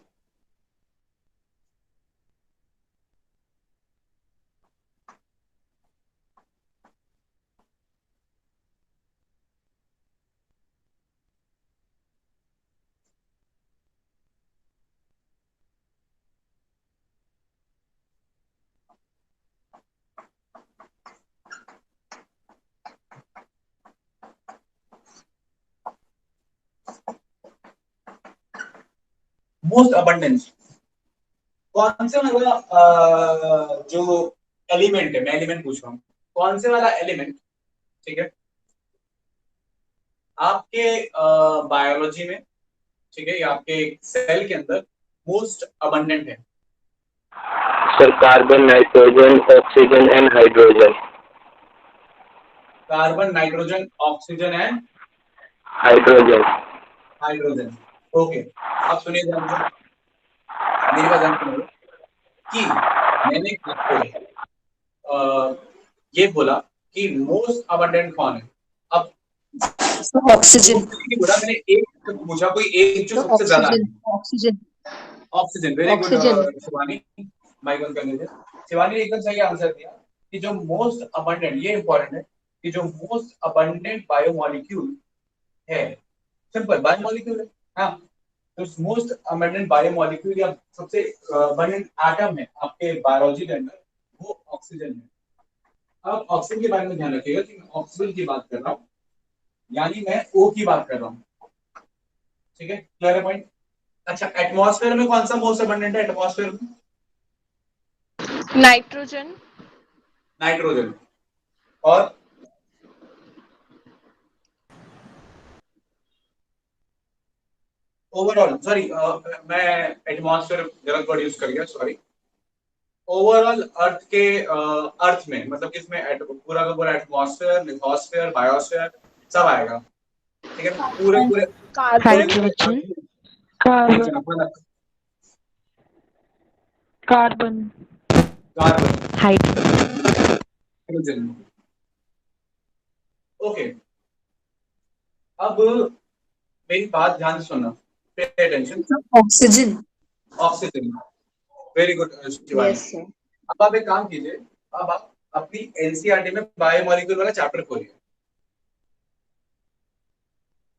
मोस्ट अबंडेंस कौन से मतलब जो एलिमेंट है, मैं एलिमेंट पूछ रहा हूँ, कौन से वाला एलिमेंट, ठीक है, आपके बायोलॉजी में, ठीक है, या आपके सेल के अंदर मोस्ट अबंडेंट है? Sir, carbon, nitrogen, oxygen, and hydrogen. Carbon, nitrogen, oxygen and Hydrogen. Hydrogen. Okay, अब सुनिए ध्यान से, मेरी बात ध्यान सुनिए कि मैंने आपको ये बोला कि मोस्ट अबंडेंट कौन है। अब ऑक्सीजन। नहीं बोला मैंने, एक तो पूछा, कोई एक जो तो सबसे ज्यादा है। Oxygen, oxygen, oxygen, very good oxygen. Shivani, mike on कर लीजिए। शिवानी ने एकदम सही आंसर दिया कि जो मोस्ट अबंडेंट, ये इंपॉर्टेंट है, कि जो मोस्ट अबंडेंट बायोमोलिक्यूल है, सिंपल बायोमोलिक्यूल है, हाँ, तो मोस्ट अबंडेंट बायोमोलिक्यूल या सबसे अबंडेंट एटम है आपके बायोलॉजी के अंदर, वो ऑक्सीजन है। अब ऑक्सीजन के बारे में ध्यान रखिएगा कि मैं ऑक्सीजन की बात कर रहा हूँ, यानी मैं O की बात कर रहा हूँ, ठीक है, क्लियर है पॉइंट? अच्छा, एटमॉस्फेयर में कौन सा मोस्ट अबंडेंट है, एटमॉस्फेयर में? नाइट्रोजन। नाइट्रोजन। और ओवरऑल, सॉरी, मैं एटमॉस्फेयर गलत वर्ड यूज कर गया, सॉरी। ओवरऑल अर्थ के अर्थ में मतलब किसमें, पूरा का पूरा एटमॉस्फेयर, लिथोस्फेयर, बायोस्फेयर सब आएगा, ठीक है ना, पूरे पूरे पूरे कार्बन। पूरे हाइड्रोजन, एक कार्बन, जगह carbon, carbon, hydrogen. Hydrogen. Okay, अब मेरी बात ध्यान से सुनना, pay attention. Oxygen. Oxygen, very good Shivani. Yes sir. अब आप एक काम कीजिए, अब आप अपनी एनसीईआरटी में बायोमोलिक्यूल वाला चैप्टर खोलिए।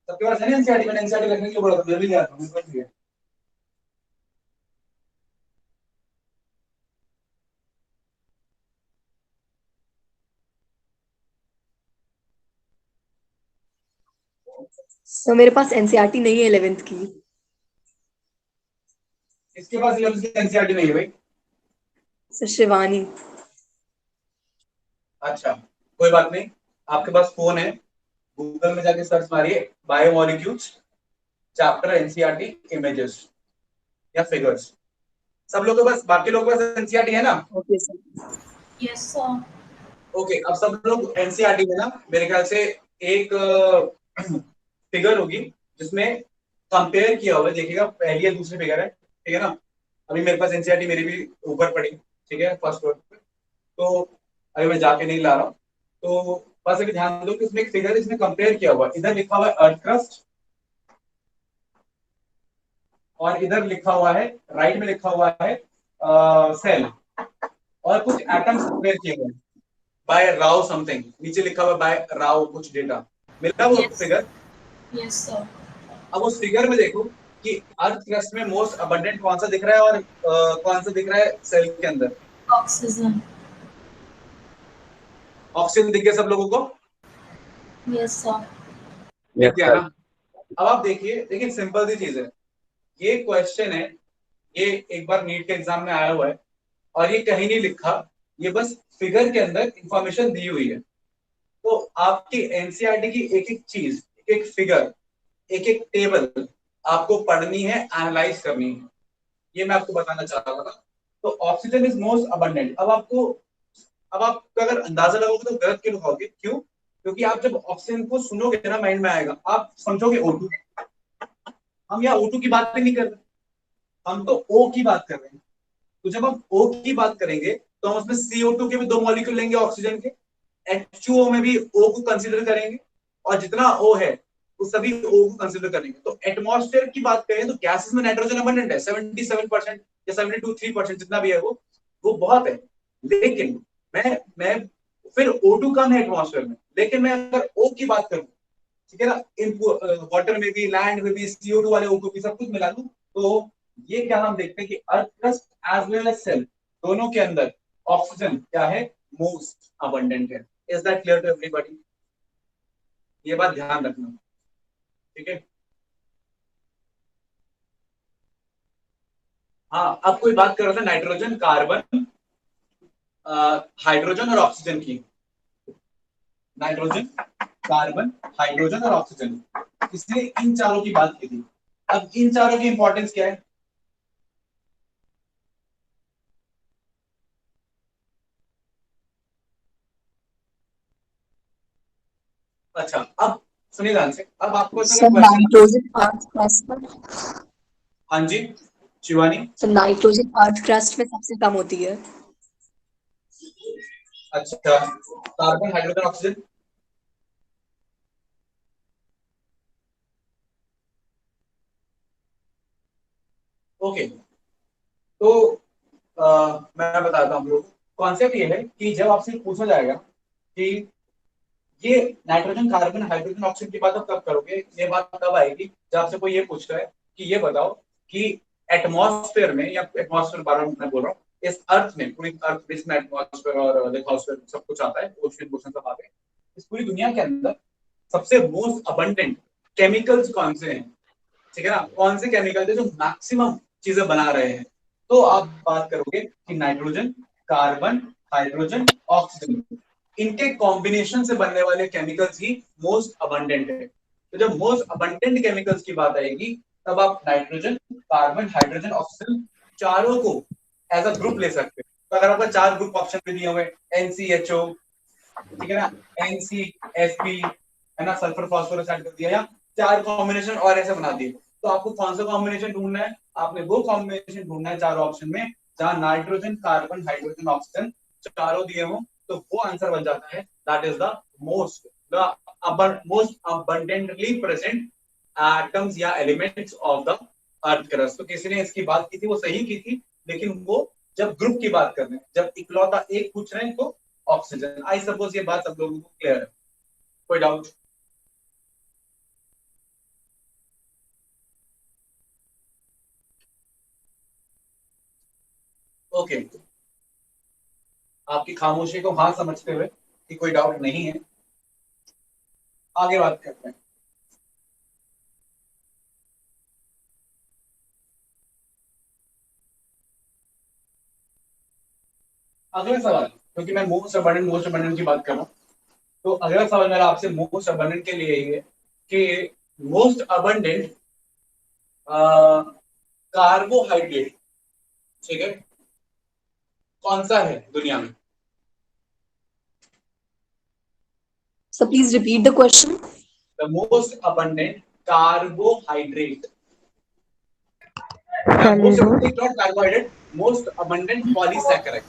सबके पास है ना एनसीईआरटी में? एनसीईआरटी लगने के लिए बोला था, जल्दी आ जाओ। सर मेरे पास एनसीईआरटी नहीं है 11th की। इसके पास 11th की एनसीईआरटी नहीं है भाई। सर शिवानी। अच्छा, कोई बात नहीं, आपके पास फोन है, गूगल में जाके सर्च मारिए बायोमोलिक्यूल्स चैप्टर एनसीईआरटी इमेजेस या फिगर्स। सब लोगों के पास, बाकी लोगों के पास एनसीईआरटी है ना? Okay sir. Yes, sir. Okay, अब सब लोग एनसीईआरटी में ना मेरे ख्याल से एक फिगर होगी जिसमें कंपेयर किया हुआ है, देखिएगा पहली या दूसरी फिगर है, ठीक है ना? अभी मेरे पास एनसीईआरटी मेरी भी ऊपर पड़ी, ठीक है, फर्स्ट फ्लोर पे, तो अभी मैं जाके नहीं ला रहा हूँ, तो बस अभी ध्यान दो कि इसमें एक फिगर है, इसमें कंपेयर किया हुआ है, इधर लिखा हुआ है अर्थ क्रस्ट और इधर लिखा हुआ है, राइट में लिखा हुआ है सेल, और कुछ एटम्स कंपेयर किए हुए हैं बाय राव समथिंग, नीचे लिखा हुआ बाय राव कुछ डेटा मिला वो Yes. फिगर। Yes, sir. अब उस फिगर में देखो कि अर्थ क्रस्ट में मोस्ट अबंडेंट कौन सा दिख रहा है और कौन सा दिख रहा है सेल के अंदर। Oxygen. ऑक्सीजन दिख गया सब लोगों को? Yes, sir. दिख Yes, गया sir. ना? अब आप देखिए, देखिए सिंपल सी चीज है, ये क्वेश्चन है, ये एक बार नीट के एग्जाम में आया हुआ है और ये कहीं नहीं लिखा, ये बस फिगर के अंदर इंफॉर्मेशन दी हुई है। तो आपकी एनसीईआरटी की एक एक चीज, एक एक फिगर, एक एक टेबल आपको पढ़नी है, एनालाइज करनी है, ये मैं आपको बताना चाह रहा था। तो ऑक्सीजन इज मोस्ट अबंडेंट। अब आप अगर अंदाजा लगाओगे तो गलत क्यों लगाओगे? क्यों? क्योंकि आप जब ऑक्सीजन को सुनोगे ना, माइंड में आएगा, आप समझोगे O2। हम यहाँ O2 की बात नहीं कर रहे, हम तो O की बात कर रहे हैं। तो जब हम O की बात करेंगे तो हम उसमें CO2 के भी दो मॉलिक्यूल लेंगे ऑक्सीजन के, H2O में भी O को कंसीडर करेंगे, और जितना O है वो सभी O को कंसीडर करेंगे। तो एटमॉस्फेयर की बात करें तो गैसेस में नाइट्रोजन अबंडेंट है 77% या 72-3% जितना भी है वो बहुत है। लेकिन मैं फिर O2 कम है एटमॉस्फेयर में, लेकिन मैं अगर O की बात करूं, ठीक है ना, इन वाटर में भी, लैंड में भी, CO2 वाले O2 भी सब कुछ मिला दूं, तो ये क्या हम देखते हैं कि earth crust as well as cell दोनों के अंदर ऑक्सीजन क्या है, मोस्ट अबंडेंट है। Is that clear to everybody? ये बात ध्यान रखना, ठीक है? हाँ, अब कोई बात कर रहा था नाइट्रोजन, कार्बन, हाइड्रोजन और ऑक्सीजन की। नाइट्रोजन, कार्बन, हाइड्रोजन और ऑक्सीजन, इसने इन चारों की बात की थी। अब इन चारों की इंपॉर्टेंस क्या है? अच्छा, अब सुनिए ध्यान से, अब आपको sir question. Nitrogen earth crust में। हाँ जी Shivani. Sir nitrogen earth crust में सबसे कम होती है। अच्छा, कार्बन, हाइड्रोजन, ऑक्सीजन। ओके, तो मैं बताता हूँ लोग, कॉन्सेप्ट ये है कि जब आपसे पूछा जाएगा कि ये नाइट्रोजन, कार्बन, हाइड्रोजन, ऑक्सीजन की बात आप कब करोगे, ये बात तब आएगी जब आपसे कोई ये पूछता है कि ये बताओ कि एटमॉस्फेयर में, या एटमॉस्फेयर बारे में मैं बोल रहा हूँ, इस अर्थ में, पूरी अर्थ जिसमें एटमॉस्फेयर और लिथोस्फेयर सब कुछ आता है, ओशन ओशन सब आते हैं, इस पूरी दुनिया के अंदर सबसे मोस्ट अबंडेंट केमिकल्स कौन से हैं, ठीक है ना? कौन से केमिकल थे जो मैक्सिमम चीजें बना रहे हैं? तो आप बात करोगे कि नाइट्रोजन, कार्बन, हाइड्रोजन, ऑक्सीजन, इनके कॉम्बिनेशन से बनने वाले केमिकल्स ही मोस्ट अबंडेंट है। तो जब मोस्ट अबंडेंट केमिकल्स की बात आएगी, तब आप नाइट्रोजन, कार्बन, हाइड्रोजन, ऑक्सीजन चारों को एज अ ग्रुप ले सकते हैं। तो अगर आपका चार ग्रुप ऑप्शन पे दिए हुए, NCHO, ठीक है ना, NCSP, है ना, सल्फर फास्फोरस ऐड कर दिया, या चार कॉम्बिनेशन और ऐसे बना दिए, तो आपको कौन सा कॉम्बिनेशन ढूंढना है? आपने वो कॉम्बिनेशन ढूंढना है चारों ऑप्शन में जहां नाइट्रोजन, कार्बन, हाइड्रोजन, ऑक्सीजन चारों दिए हों, तो वो आंसर बन जाता है, that is the most most abundantly present atoms या elements of the earth crust. तो किसी ने इसकी बात की थी, वो सही की थी, लेकिन वो जब ग्रुप की बात कर रहे हैं, जब इकलौता एक पूछ रहे हैं, तो ऑक्सीजन। आई सपोज ये बात सब लोगों को क्लियर है, कोई डाउट? ओके, आपकी खामोशी को हाँ समझते हुए कि कोई डाउट नहीं है, आगे बात करते हैं। अगला सवाल, क्योंकि मैं मोस्ट अबंडेंट की बात कर रहा हूँ, तो अगला सवाल मेरा आपसे मोस्ट अबंडेंट के लिए ही है कि मोस्ट अबंडेंट कार्बोहाइड्रेट, ठीक है, कौन सा है दुनिया में? So please repeat the question. The most abundant carbohydrate, most Cellulose. Abundant not carbohydrate, most abundant polysaccharide,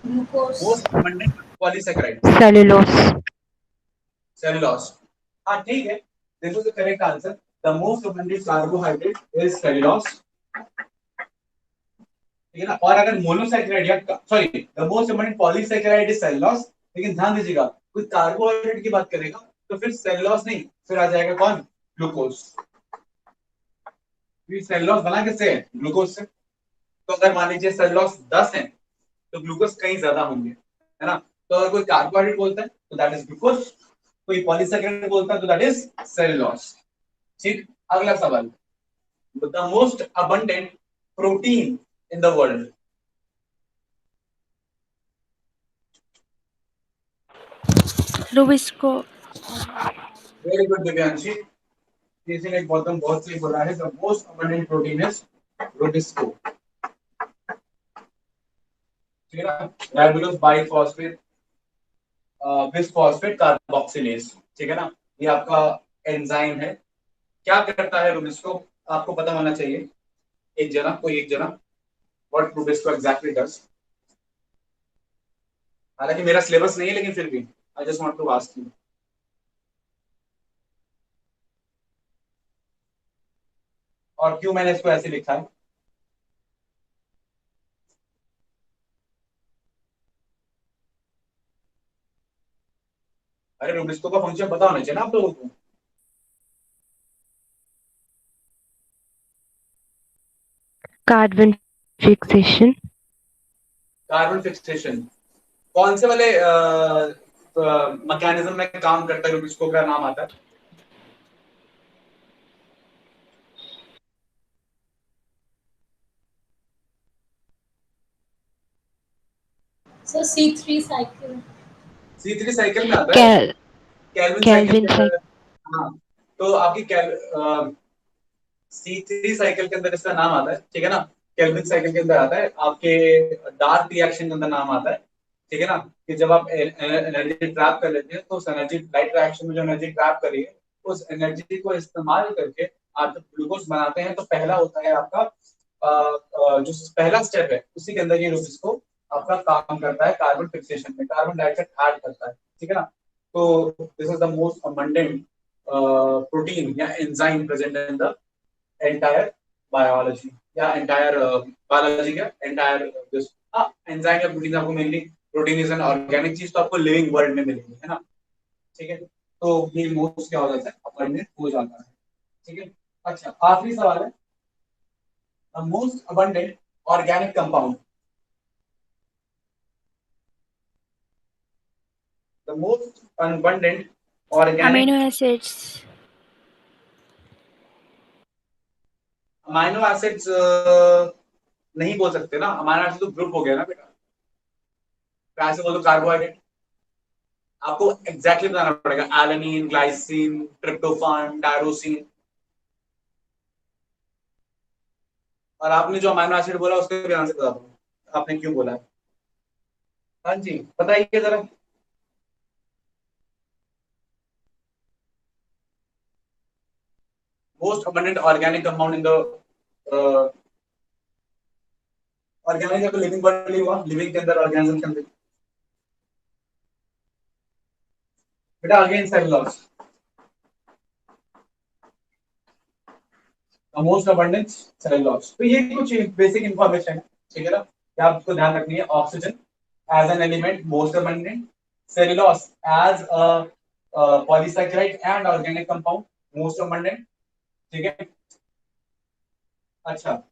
Glucose. Most abundant polysaccharide, Cellulose. Cellulose. हाँ ठीक है, this is the correct answer. The most abundant carbohydrate is cellulose, ठीक है ना। और अगर monosaccharide या sorry the most abundant polysaccharide is cellulose, लेकिन ध्यान दीजिएगा कोई कार्बोहाइड्रेट की बात करेगा तो फिर सेलुलोज नहीं, फिर आ जाएगा कौन? ग्लूकोज। सेलुलोज बना किससे है? ग्लूकोज से। तो अगर मान लीजिए सेलुलोज 10 है तो ग्लूकोज कहीं ज्यादा होंगे, है ना। तो अगर कोई कार्बोहाइड्रेट बोलता है तो दैट इज ग्लूकोज, कोई पॉलीसैकेराइड बोलता है तो दैट इज सेलुलोज। ठीक, अगला सवाल, the most abundant protein in the world. Rubisco. Very good Divyanshi, किसी ने बहुत सही बोला है। The most abundant protein is rubisco, ठीक है ना। राइबोलोज बाइफॉस्फेट बिसफॉस्फेट कार्बोक्सिलेज, ठीक है ना। ये आपका एंजाइम है। क्या करता है रूबिस्को? आपको पता होना चाहिए। एक जना व्हाट रूबिस्को एग्जैक्टली डज। हालांकि मेरा सिलेबस नहीं है लेकिन फिर भी I just want to ask you. और क्यों मैंने इसको ऐसे लिखा है? अरे रूबिस्को का फंक्शन पता होना चाहिए ना आप लोगों को। Carbon fixation. कार्बन फिक्सेशन कौन से वाले मैकेनिज्म में काम करता है रूबिस्को का नाम आता है? So C3 cycle. C3 cycle में आता है, केल्विन साइकिल Kelvin के cycle. अंदर। हाँ, तो आपकी C3 साइकिल के अंदर इसका नाम आता है, ठीक है ना। केल्विन साइकिल के अंदर आता है, आपके डार्क रिएक्शन के अंदर नाम आता है, ठीक है ना। कि जब आप एनर्जी ट्रैप कर लेते हैं तो उस एनर्जी लाइट रिएक्शन में जो एनर्जी ट्रैप करी है उस एनर्जी को इस्तेमाल करके आप जब ग्लूकोज बनाते हैं तो पहला होता है आपका जो पहला स्टेप है उसी के अंदर ये रूबिस्को आपका काम करता है कार्बन फिक्सेशन में, कार्बन डाइऑक्साइड ऐड करता है, ठीक है ना। तो this is the most abundant protein या enzyme present in the entire biology या एंटायर बायोलॉजी का एंटायर दिस। एंजाइम या प्रोटीन आपको mainly protein is an organic चीज तो आपको लिविंग वर्ल्ड में मिलेगी, है ना। ठीक है, तो ये मोस्ट क्या हो जाता है? अबंडेंट हो जाता है, ठीक है। अच्छा, आखिरी सवाल है, most abundant organic compound. The most abundant organic Amino acids. Amino acids नहीं बोल सकते ना, अमाइनो एसिड तो ग्रुप हो गया ना बेटा। तो ऐसे बोलो कार्बोहाइड्रेट, आपको एग्जैक्टली बताना पड़ेगा, एलानिन, ग्लाइसिन, ट्रिप्टोफान, टायरोसिन। और आपने जो अमाइनो एसिड बोला उसके भी आंसर बता दो, आपने क्यों बोला है। हाँ जी, बताइए जरा। Most abundant organic compound in the organic तो लिविंग बॉडी हुआ, लिविंग के अंदर ऑर्गेनिज्म के अंदर बेटा again cellulose. Most abundant cellulose. तो ये कुछ बेसिक इंफॉर्मेशन है, ठीक है ना, क्या आपको ध्यान रखनी है। Oxygen as an element most abundant, cellulose as a polysaccharide and organic compound most abundant, ठीक है। अच्छा,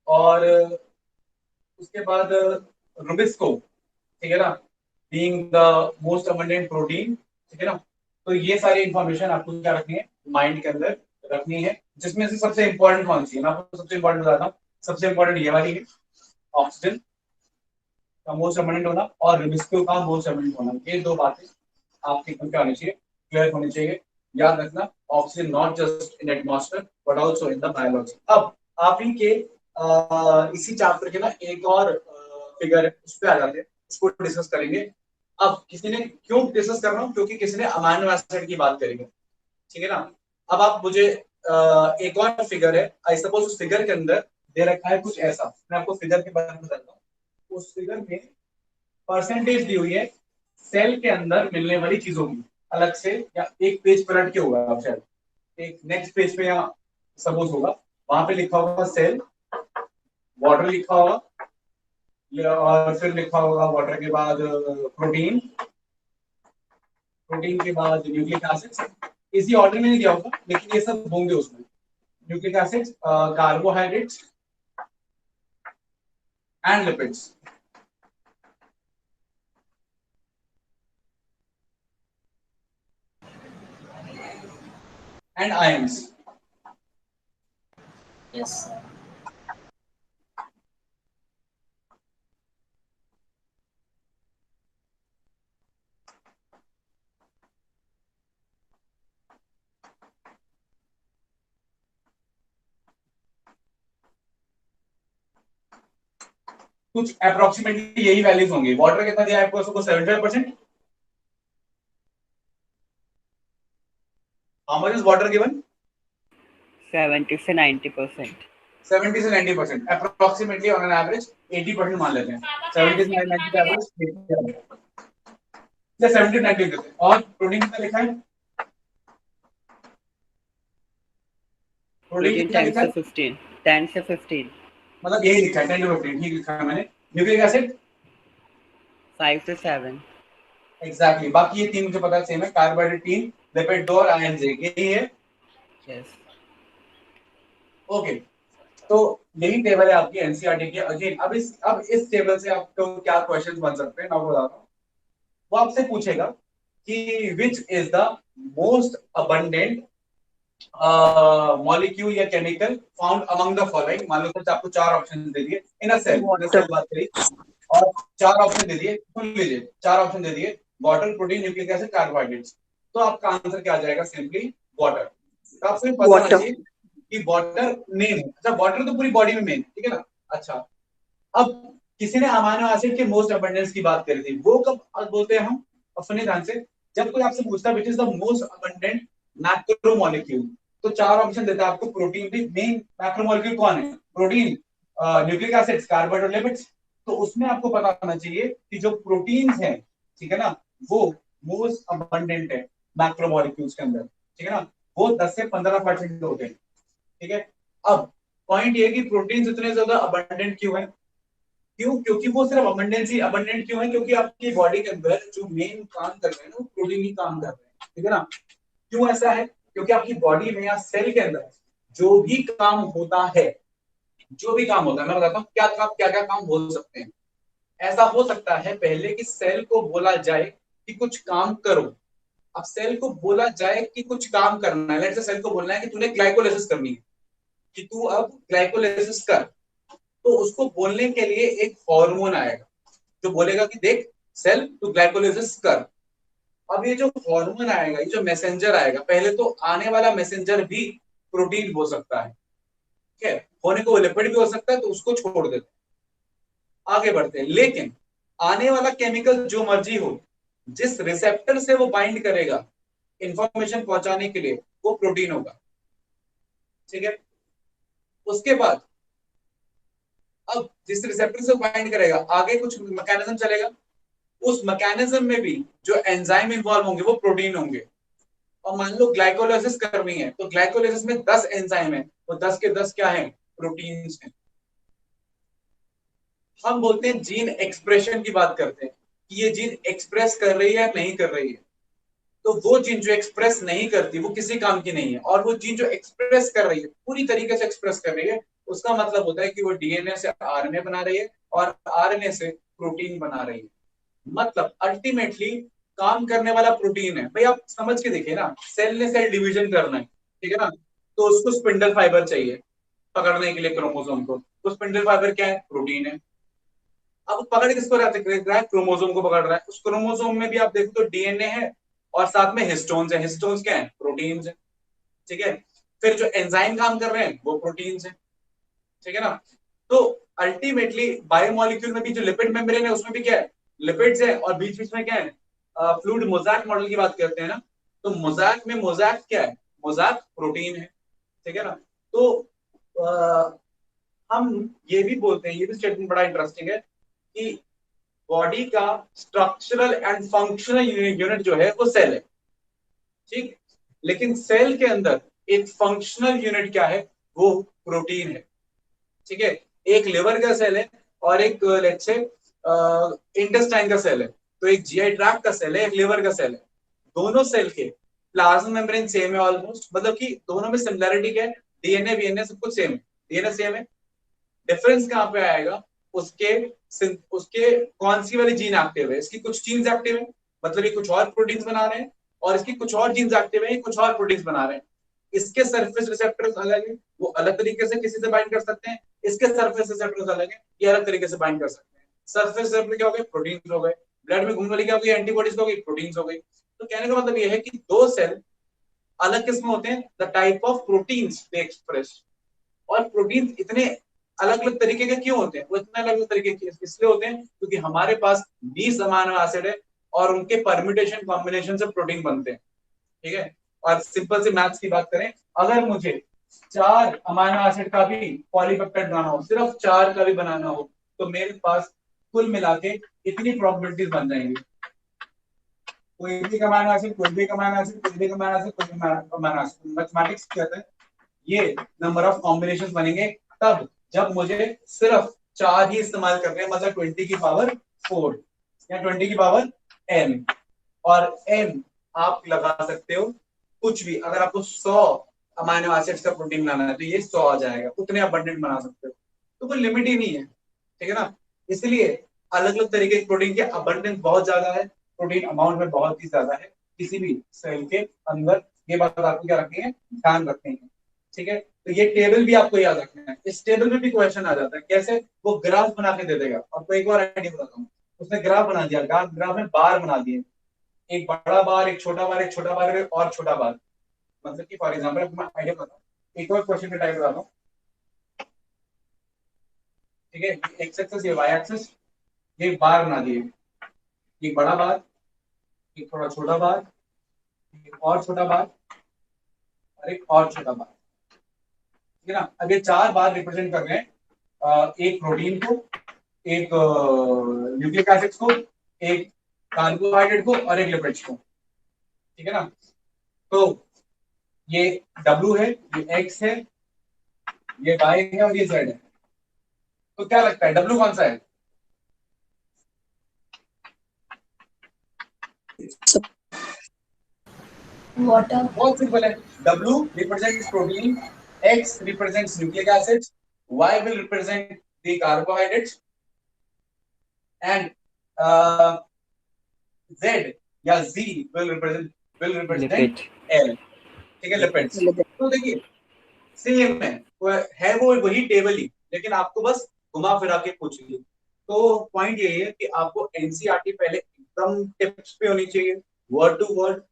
और उसके बाद रूबिस्को, ठीक है ना, being the most abundant protein, ठीक है ना। तो ये सारी इंफॉर्मेशन आपको क्या रखनी है? माइंड के अंदर रखनी है, जिसमें से सबसे इंपॉर्टेंट कौन सी है? मैं आपको सबसे इंपॉर्टेंट बताता हूँ। सबसे इंपॉर्टेंट ये वाली है, ऑक्सीजन, का मोस्ट अबंडेंट होना और रिबिस्को का मोस्ट अबंडेंट होना, ये दो बातें आपके क्या होनी चाहिए, क्लियर होनी चाहिए। याद रखना, oxygen not just in atmosphere but also in the biology. अब आप ही के इसी चैप्टर के ना एक और फिगर उस पर आ जाते हैं, उसको डिस्कस करेंगे। अब किसी ने क्यों डिस्कस कर रहा हूँ, क्योंकि किसी ने अमाइनो एसिड की बात करेंगे, ठीक है ना। अब आप मुझे एक और फिगर है, आई सपोज उस फिगर के अंदर दे रखा है कुछ ऐसा, मैं आपको फिगर के बारे में बताता हूँ। उस फिगर में परसेंटेज दी हुई है सेल के अंदर मिलने वाली चीजों की, अलग से या एक पेज पलट के होगा, आप शायद एक नेक्स्ट पेज पे या सपोज होगा, वहां पे लिखा होगा सेल, वाटर लिखा होगा, और फिर लिखा होगा वाटर के बाद प्रोटीन, प्रोटीन के बाद न्यूक्लिक एसिड्स। इसी ऑर्डर में नहीं दिया होगा लेकिन ये सब होंगे उसमें, nucleic acids, carbohydrates and lipids. And ions. Yes, sir. कुछ अप्रोक्सीमेटली यही वैल्यूज होंगे। वाटर कितना दिया है आपको, सबको 75%। How much is water given? 70 से 90%। 70 से 90%, अप्रोक्सीमेटली ऑन एन एवरेज 80% मान लेते हैं। 70 से 90 का एवरेज या 70 to 90 देते हैं। और प्रोटीन कितना लिखा है? प्रोटीन कितना 10 लिखा से है? 15, 10 से 15, मतलब यही लिखा है 10 to 15, ठीक लिखा है मैंने। न्यूक्लिक एसिड 5 से 7। एग्जैक्टली, बाकी ये तीन मुझे पता है सेम है, कार्बोहाइड्रेट 3, लिपिड 2 और आयंस 1, यही है। यस। ओके, तो यही टेबल है आपकी एनसीईआरटी की। अगेन अब इस टेबल से आपको क्या क्वेश्चंस बन सकते हैं मैं आपको बताता हूँ। वो आपसे पूछेगा कि which is the most abundant molecule या chemical found among the following. मान लो कुछ आपको चार ऑप्शन दे दिए इन अ सेल बात करी, और चार ऑप्शन दे दिए, सुन लीजिए, चार ऑप्शन दे दिए, water, protein, nucleic acid, carbohydrates. तो आपका आंसर क्या आ जाएगा? Simply water. तो आपको पता होना चाहिए कि वाटर मेन है। अच्छा, वाटर तो पूरी बॉडी में मेन, ठीक है ना। अच्छा, अब किसी ने अमाइनो एसिड के मोस्ट अबंडेंस की बात करी थी, वो कब बोलते हैं हम? अब सुनिए ध्यान से, जब कोई आपसे पूछता है विच is the most abundant macromolecule, तो चार ऑप्शन देता है आपको। प्रोटीन भी मेन मैक्रोमोलेक्यूल कौन है? Protein, nucleic acids, carbohydrate, lipids. तो उसमें आपको पता होना चाहिए कि जो प्रोटीन्स हैं, ठीक है ना, वो मोस्ट अबंडेंट है मैक्रोमोलेक्यूल्स के अंदर, ठीक है ना। वो 10 से 15% होते हैं, ठीक है। अब पॉइंट ये कि प्रोटीन्स इतने ज्यादा अबंडेंट क्यों है? क्यों? क्योंकि वो सिर्फ अबंडेंट क्यों है? क्योंकि आपकी बॉडी के अंदर जो मेन काम कर रहे हैं ना, वो प्रोटीन ही काम कर रहे हैं, ठीक है ना। क्यों ऐसा है? क्योंकि आपकी बॉडी में या सेल के अंदर जो भी काम होता है, जो भी काम होता है, मैं बताता हूँ क्या क्या काम हो सकते हैं। ऐसा हो सकता है पहले कि सेल को बोला जाए कि कुछ काम करो। अब सेल को बोला जाए कि कुछ काम करना है, लेट्स से सेल को बोलना है कि तूने ग्लाइकोलाइसिस करनी है, कि तू अब ग्लाइकोलाइसिस कर। तो उसको बोलने के लिए एक हार्मोन आएगा जो बोलेगा कि देख सेल, तू ग्लाइकोलाइसिस कर। अब ये जो हार्मोन आएगा, ये जो मैसेंजर आएगा, पहले तो आने वाला मैसेंजर भी प्रोटीन हो सकता है, ठीक है, होने को लिपिड भी हो सकता है, तो उसको छोड़ देते हैं, आगे बढ़ते हैं। लेकिन आने वाला केमिकल जो मर्जी हो, जिस रिसेप्टर से वो बाइंड करेगा इंफॉर्मेशन पहुंचाने के लिए, वो प्रोटीन होगा, ठीक है। उसके बाद अब जिस रिसेप्टर से बाइंड करेगा, आगे कुछ मैकेनिज्म चलेगा, उस मैकेनिज्म में भी जो एंजाइम इन्वॉल्व होंगे वो प्रोटीन होंगे। और मान लो ग्लाइकोलाइसिस करनी है, तो ग्लाइकोलाइसिस में 10 एंजाइम है, वो 10 के 10 क्या है? प्रोटीन्स हैं। हम बोलते हैं जीन एक्सप्रेशन की बात करते हैं कि ये जीन एक्सप्रेस कर रही है या नहीं कर रही है। तो वो जीन जो एक्सप्रेस नहीं करती वो किसी काम की नहीं है, और वो जीन जो एक्सप्रेस कर रही है, पूरी तरीके से एक्सप्रेस कर रही है, उसका मतलब होता है कि वो डीएनए से आरएनए बना रही है और आरएनए से प्रोटीन बना रही है। मतलब अल्टीमेटली काम करने वाला प्रोटीन है। भाई आप समझ के देखिए ना, सेल ने सेल डिवीजन करना है, ठीक है ना, तो उसको स्पिंडल फाइबर चाहिए पकड़ने के लिए क्रोमोसोम को। तो स्पिंडल फाइबर क्या है? प्रोटीन है। अब पकड़ किसको रहा है? क्रोमोसोम को पकड़ रहा है। उस क्रोमोसोम में भी आप देखो तो डीएनए है और साथ में हिस्टोन्स है। हिस्टोन्स क्या है? प्रोटीन्स है, ठीक है। फिर जो एंजाइम काम कर रहे हैं वो प्रोटीन्स है, ठीक है ना। तो अल्टीमेटली बायोमोलिक्यूल में भी जो लिपिड मेम्ब्रेन है उसमें भी क्या है? लिपिड्स है, और बीच बीच में क्या है? फ्लूइड मोज़ेक मॉडल की बात करते हैं ना, तो मोज़ेक में मोज़ेक क्या है? मोज़ेक प्रोटीन है, ठीक है ना। तो हम ये भी बोलते हैं, ये भी स्टेटमेंट बड़ा इंटरेस्टिंग है कि बॉडी का स्ट्रक्चरल एंड फंक्शनल यूनिट जो है वो सेल है, ठीक। लेकिन सेल के अंदर एक फंक्शनल यूनिट क्या है? वो प्रोटीन है, ठीक है। एक लिवर का सेल है और एक लेट्स से इंटेस्टाइन का सेल है। तो एक जीआई ट्रैक्ट का सेल है, एक लिवर का सेल है। दोनों सेल के प्लाज्मा मेम्ब्रेन सेम है ऑलमोस्ट, मतलब कि दोनों में सिमिलरिटी क्या है? डीएनए वीएनए सब कुछ सेम है, डीएनए सेम है। डिफरेंस कहां पे आएगा? उसके उसके कौन सी वाली जीन एक्टिव है। इसकी कुछ जीन्स एक्टिव है, मतलब ये कुछ और प्रोटीन्स बना रहे हैं, और इसकी कुछ और जीन्स एक्टिव है, ये कुछ और प्रोटीन्स बना रहे हैं। इसके सरफेस रिसेप्टर्स अलग है, वो अलग तरीके से किसी से बाइंड कर सकते हैं। इसके सरफेस रिसेप्टर्स अलग है, ये अलग तरीके से बाइंड कर सकते हैं। सरफेस रिसेप्टर क्या हो गए? प्रोटीन्स हो गए। ब्लड में घूमने वाली क्या हो गई? एंटीबॉडीज हो गई, प्रोटीन्स हो गई। तो कहने का मतलब ये है कि दो सेल अलग किस्म होते हैं, the type of proteins they express. और प्रोटीन्स इतने अलग अलग तरीके के क्यों होते हैं? वो इतने अलग अलग तरीके के इसलिए होते हैं क्योंकि हमारे पास 20 अमीनो एसिड है और उनके परम्यूटेशन कॉम्बिनेशन से प्रोटीन बनते हैं, ठीक है। और सिंपल से मैथ्स की बात करें, अगर मुझे 4 अमीनो एसिड का भी पॉलीपेप्टाइड बनाना हो, सिर्फ 4 का भी बनाना हो, तो मेरे पास कुल मिला के इतनी प्रोबेबिलिटीज बन जाएंगी। कोई भी अमीनो एसिड, कोई भी अमीनो एसिड, कोई भी अमीनो एसिड, कोई भी अमीनो एसिड, मैथमेटिक्स कहता है ये नंबर ऑफ कॉम्बिनेशन बनेंगे तब जब मुझे सिर्फ 4 ही इस्तेमाल करने हैं, मतलब 20 की पावर 4 या 20 की पावर n। और n आप लगा सकते हो कुछ भी। अगर आपको 100 अमीनो एसिड्स का प्रोटीन बनाना है तो ये 100 आ जाएगा, उतने अबंडेंट बना सकते हो। तो कोई लिमिट ही नहीं है, ठीक है ना। इसलिए अलग अलग तरीके के प्रोटीन के अबंडेंस बहुत ज्यादा है, प्रोटीन अमाउंट में बहुत ही ज्यादा है किसी भी सेल के अंदर। ये बात आपको क्या रखनी है? ध्यान रखनी है, ठीक है। तो ये टेबल भी आपको याद रखना है। इस टेबल में भी क्वेश्चन आ जाता है, कैसे? वो ग्राफ बना के दे देगा। आपको एक और आइडिया बताता हूँ, उसने ग्राफ बना दिया, ग्राफ में बार बना दिए, एक बड़ा बार, एक छोटा बार, एक छोटा बार, एक और छोटा बार। मतलब कि फॉर एग्जाम्पल मैं आइडिया बताता हूँ, एक और क्वेश्चन का टाइप बताता हूँ, ठीक है। एक्स एक्सिस, ये वाई एक्सिस, ये बार बना दिए, एक बड़ा बार, एक थोड़ा छोटा बार, एक और छोटा बार, और एक और छोटा बार, ठीक है ना। अब ये 4 बार रिप्रेजेंट कर रहे हैं एक प्रोटीन को, एक न्यूक्लिक एसिड्स को, एक कार्बोहाइड्रेट को और एक लिपिड्स को, ठीक है ना। तो ये W है, ये X है, ये Y है और ये Z है। तो क्या लगता है W कौन सा है? water, बहुत सिंपल है। W represents protein, X represents nucleic acids, Y will represent the carbohydrates, and Z या Z will represent Lipid. L, ठीक है, लिपिड्स। तो देखिए सेम है, वो वही टेबल ही, लेकिन आपको बस घुमा फिरा के पूछ लीजिए। तो पॉइंट यही है कि आपको एनसीईआरटी पहले एकदम टिप्स पे होनी चाहिए, word to word,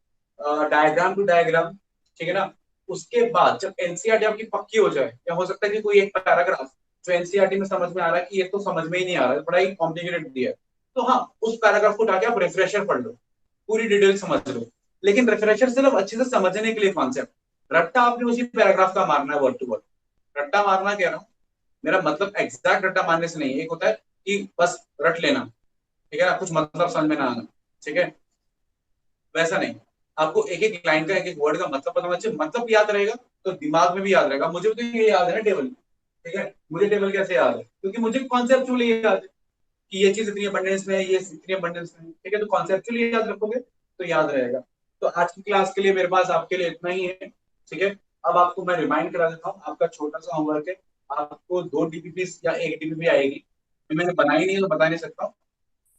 diagram to diagram, ठीक है ना। उसके बाद जब एनसीईआरटी आपकी पक्की हो जाए, या हो सकता है कि कोई एक पैराग्राफ जो एनसीईआरटी में समझ में आ रहा है कि ये तो समझ में ही नहीं आ रहा है, बड़ा ही कॉम्प्लिकेटेड दिया है, तो हाँ उस पैराग्राफ को उठा के आप रिफ्रेशर पढ़ लो, पूरी डिटेल समझ लो। लेकिन रिफ्रेशर सिर्फ अच्छे से समझने के लिए कॉन्सेप्ट, रट्टा आपने उसी पैराग्राफ का मारना है वर्ड टू वर्ड। रट्टा मारना कह रहा हूँ, मेरा मतलब एग्जैक्ट रट्टा मारने से नहीं है। एक होता है कि बस रट लेना, ठीक है ना, कुछ मतलब समझ में ना आना, ठीक है, वैसा नहीं। आपको एक एक लाइन का, एक एक वर्ड का मतलब पता होना चाहिए। मतलब याद रहेगा तो दिमाग में भी याद रहेगा। मुझे तो ये याद है ना टेबल, ठीक है। मुझे टेबल कैसे याद है? क्योंकि मुझे कॉन्सेप्चुअली याद है कि ये चीज इतनी अबंडेंस में है, ये इतनी अबंडेंस में है, ठीक है। तो कॉन्सेप्चुअली याद रखोगे तो याद रहेगा। तो आज की क्लास के लिए मेरे पास आपके लिए इतना ही है, ठीक है। अब आपको मैं रिमाइंड करा देता हूँ, आपका छोटा सा होमवर्क है, आपको 2 डीपीपी या 1 डीपीपी आएगी, मैंने बनाई नहीं है तो बता नहीं सकता हूँ।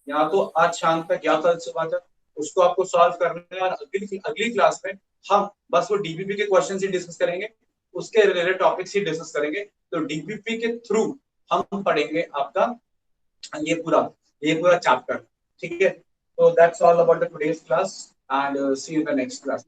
या तो आज शाम तक या कल सुबह तक उसको आपको सॉल्व करना है, और अगली क्लास में हम बस वो डीपीपी के क्वेश्चन ही डिस्कस करेंगे, उसके रिलेटेड टॉपिक्स ही डिस्कस करेंगे। तो डीपीपी के थ्रू हम पढ़ेंगे आपका ये पूरा चैप्टर, ठीक है। तो that's all about the today's class and see you in the next class.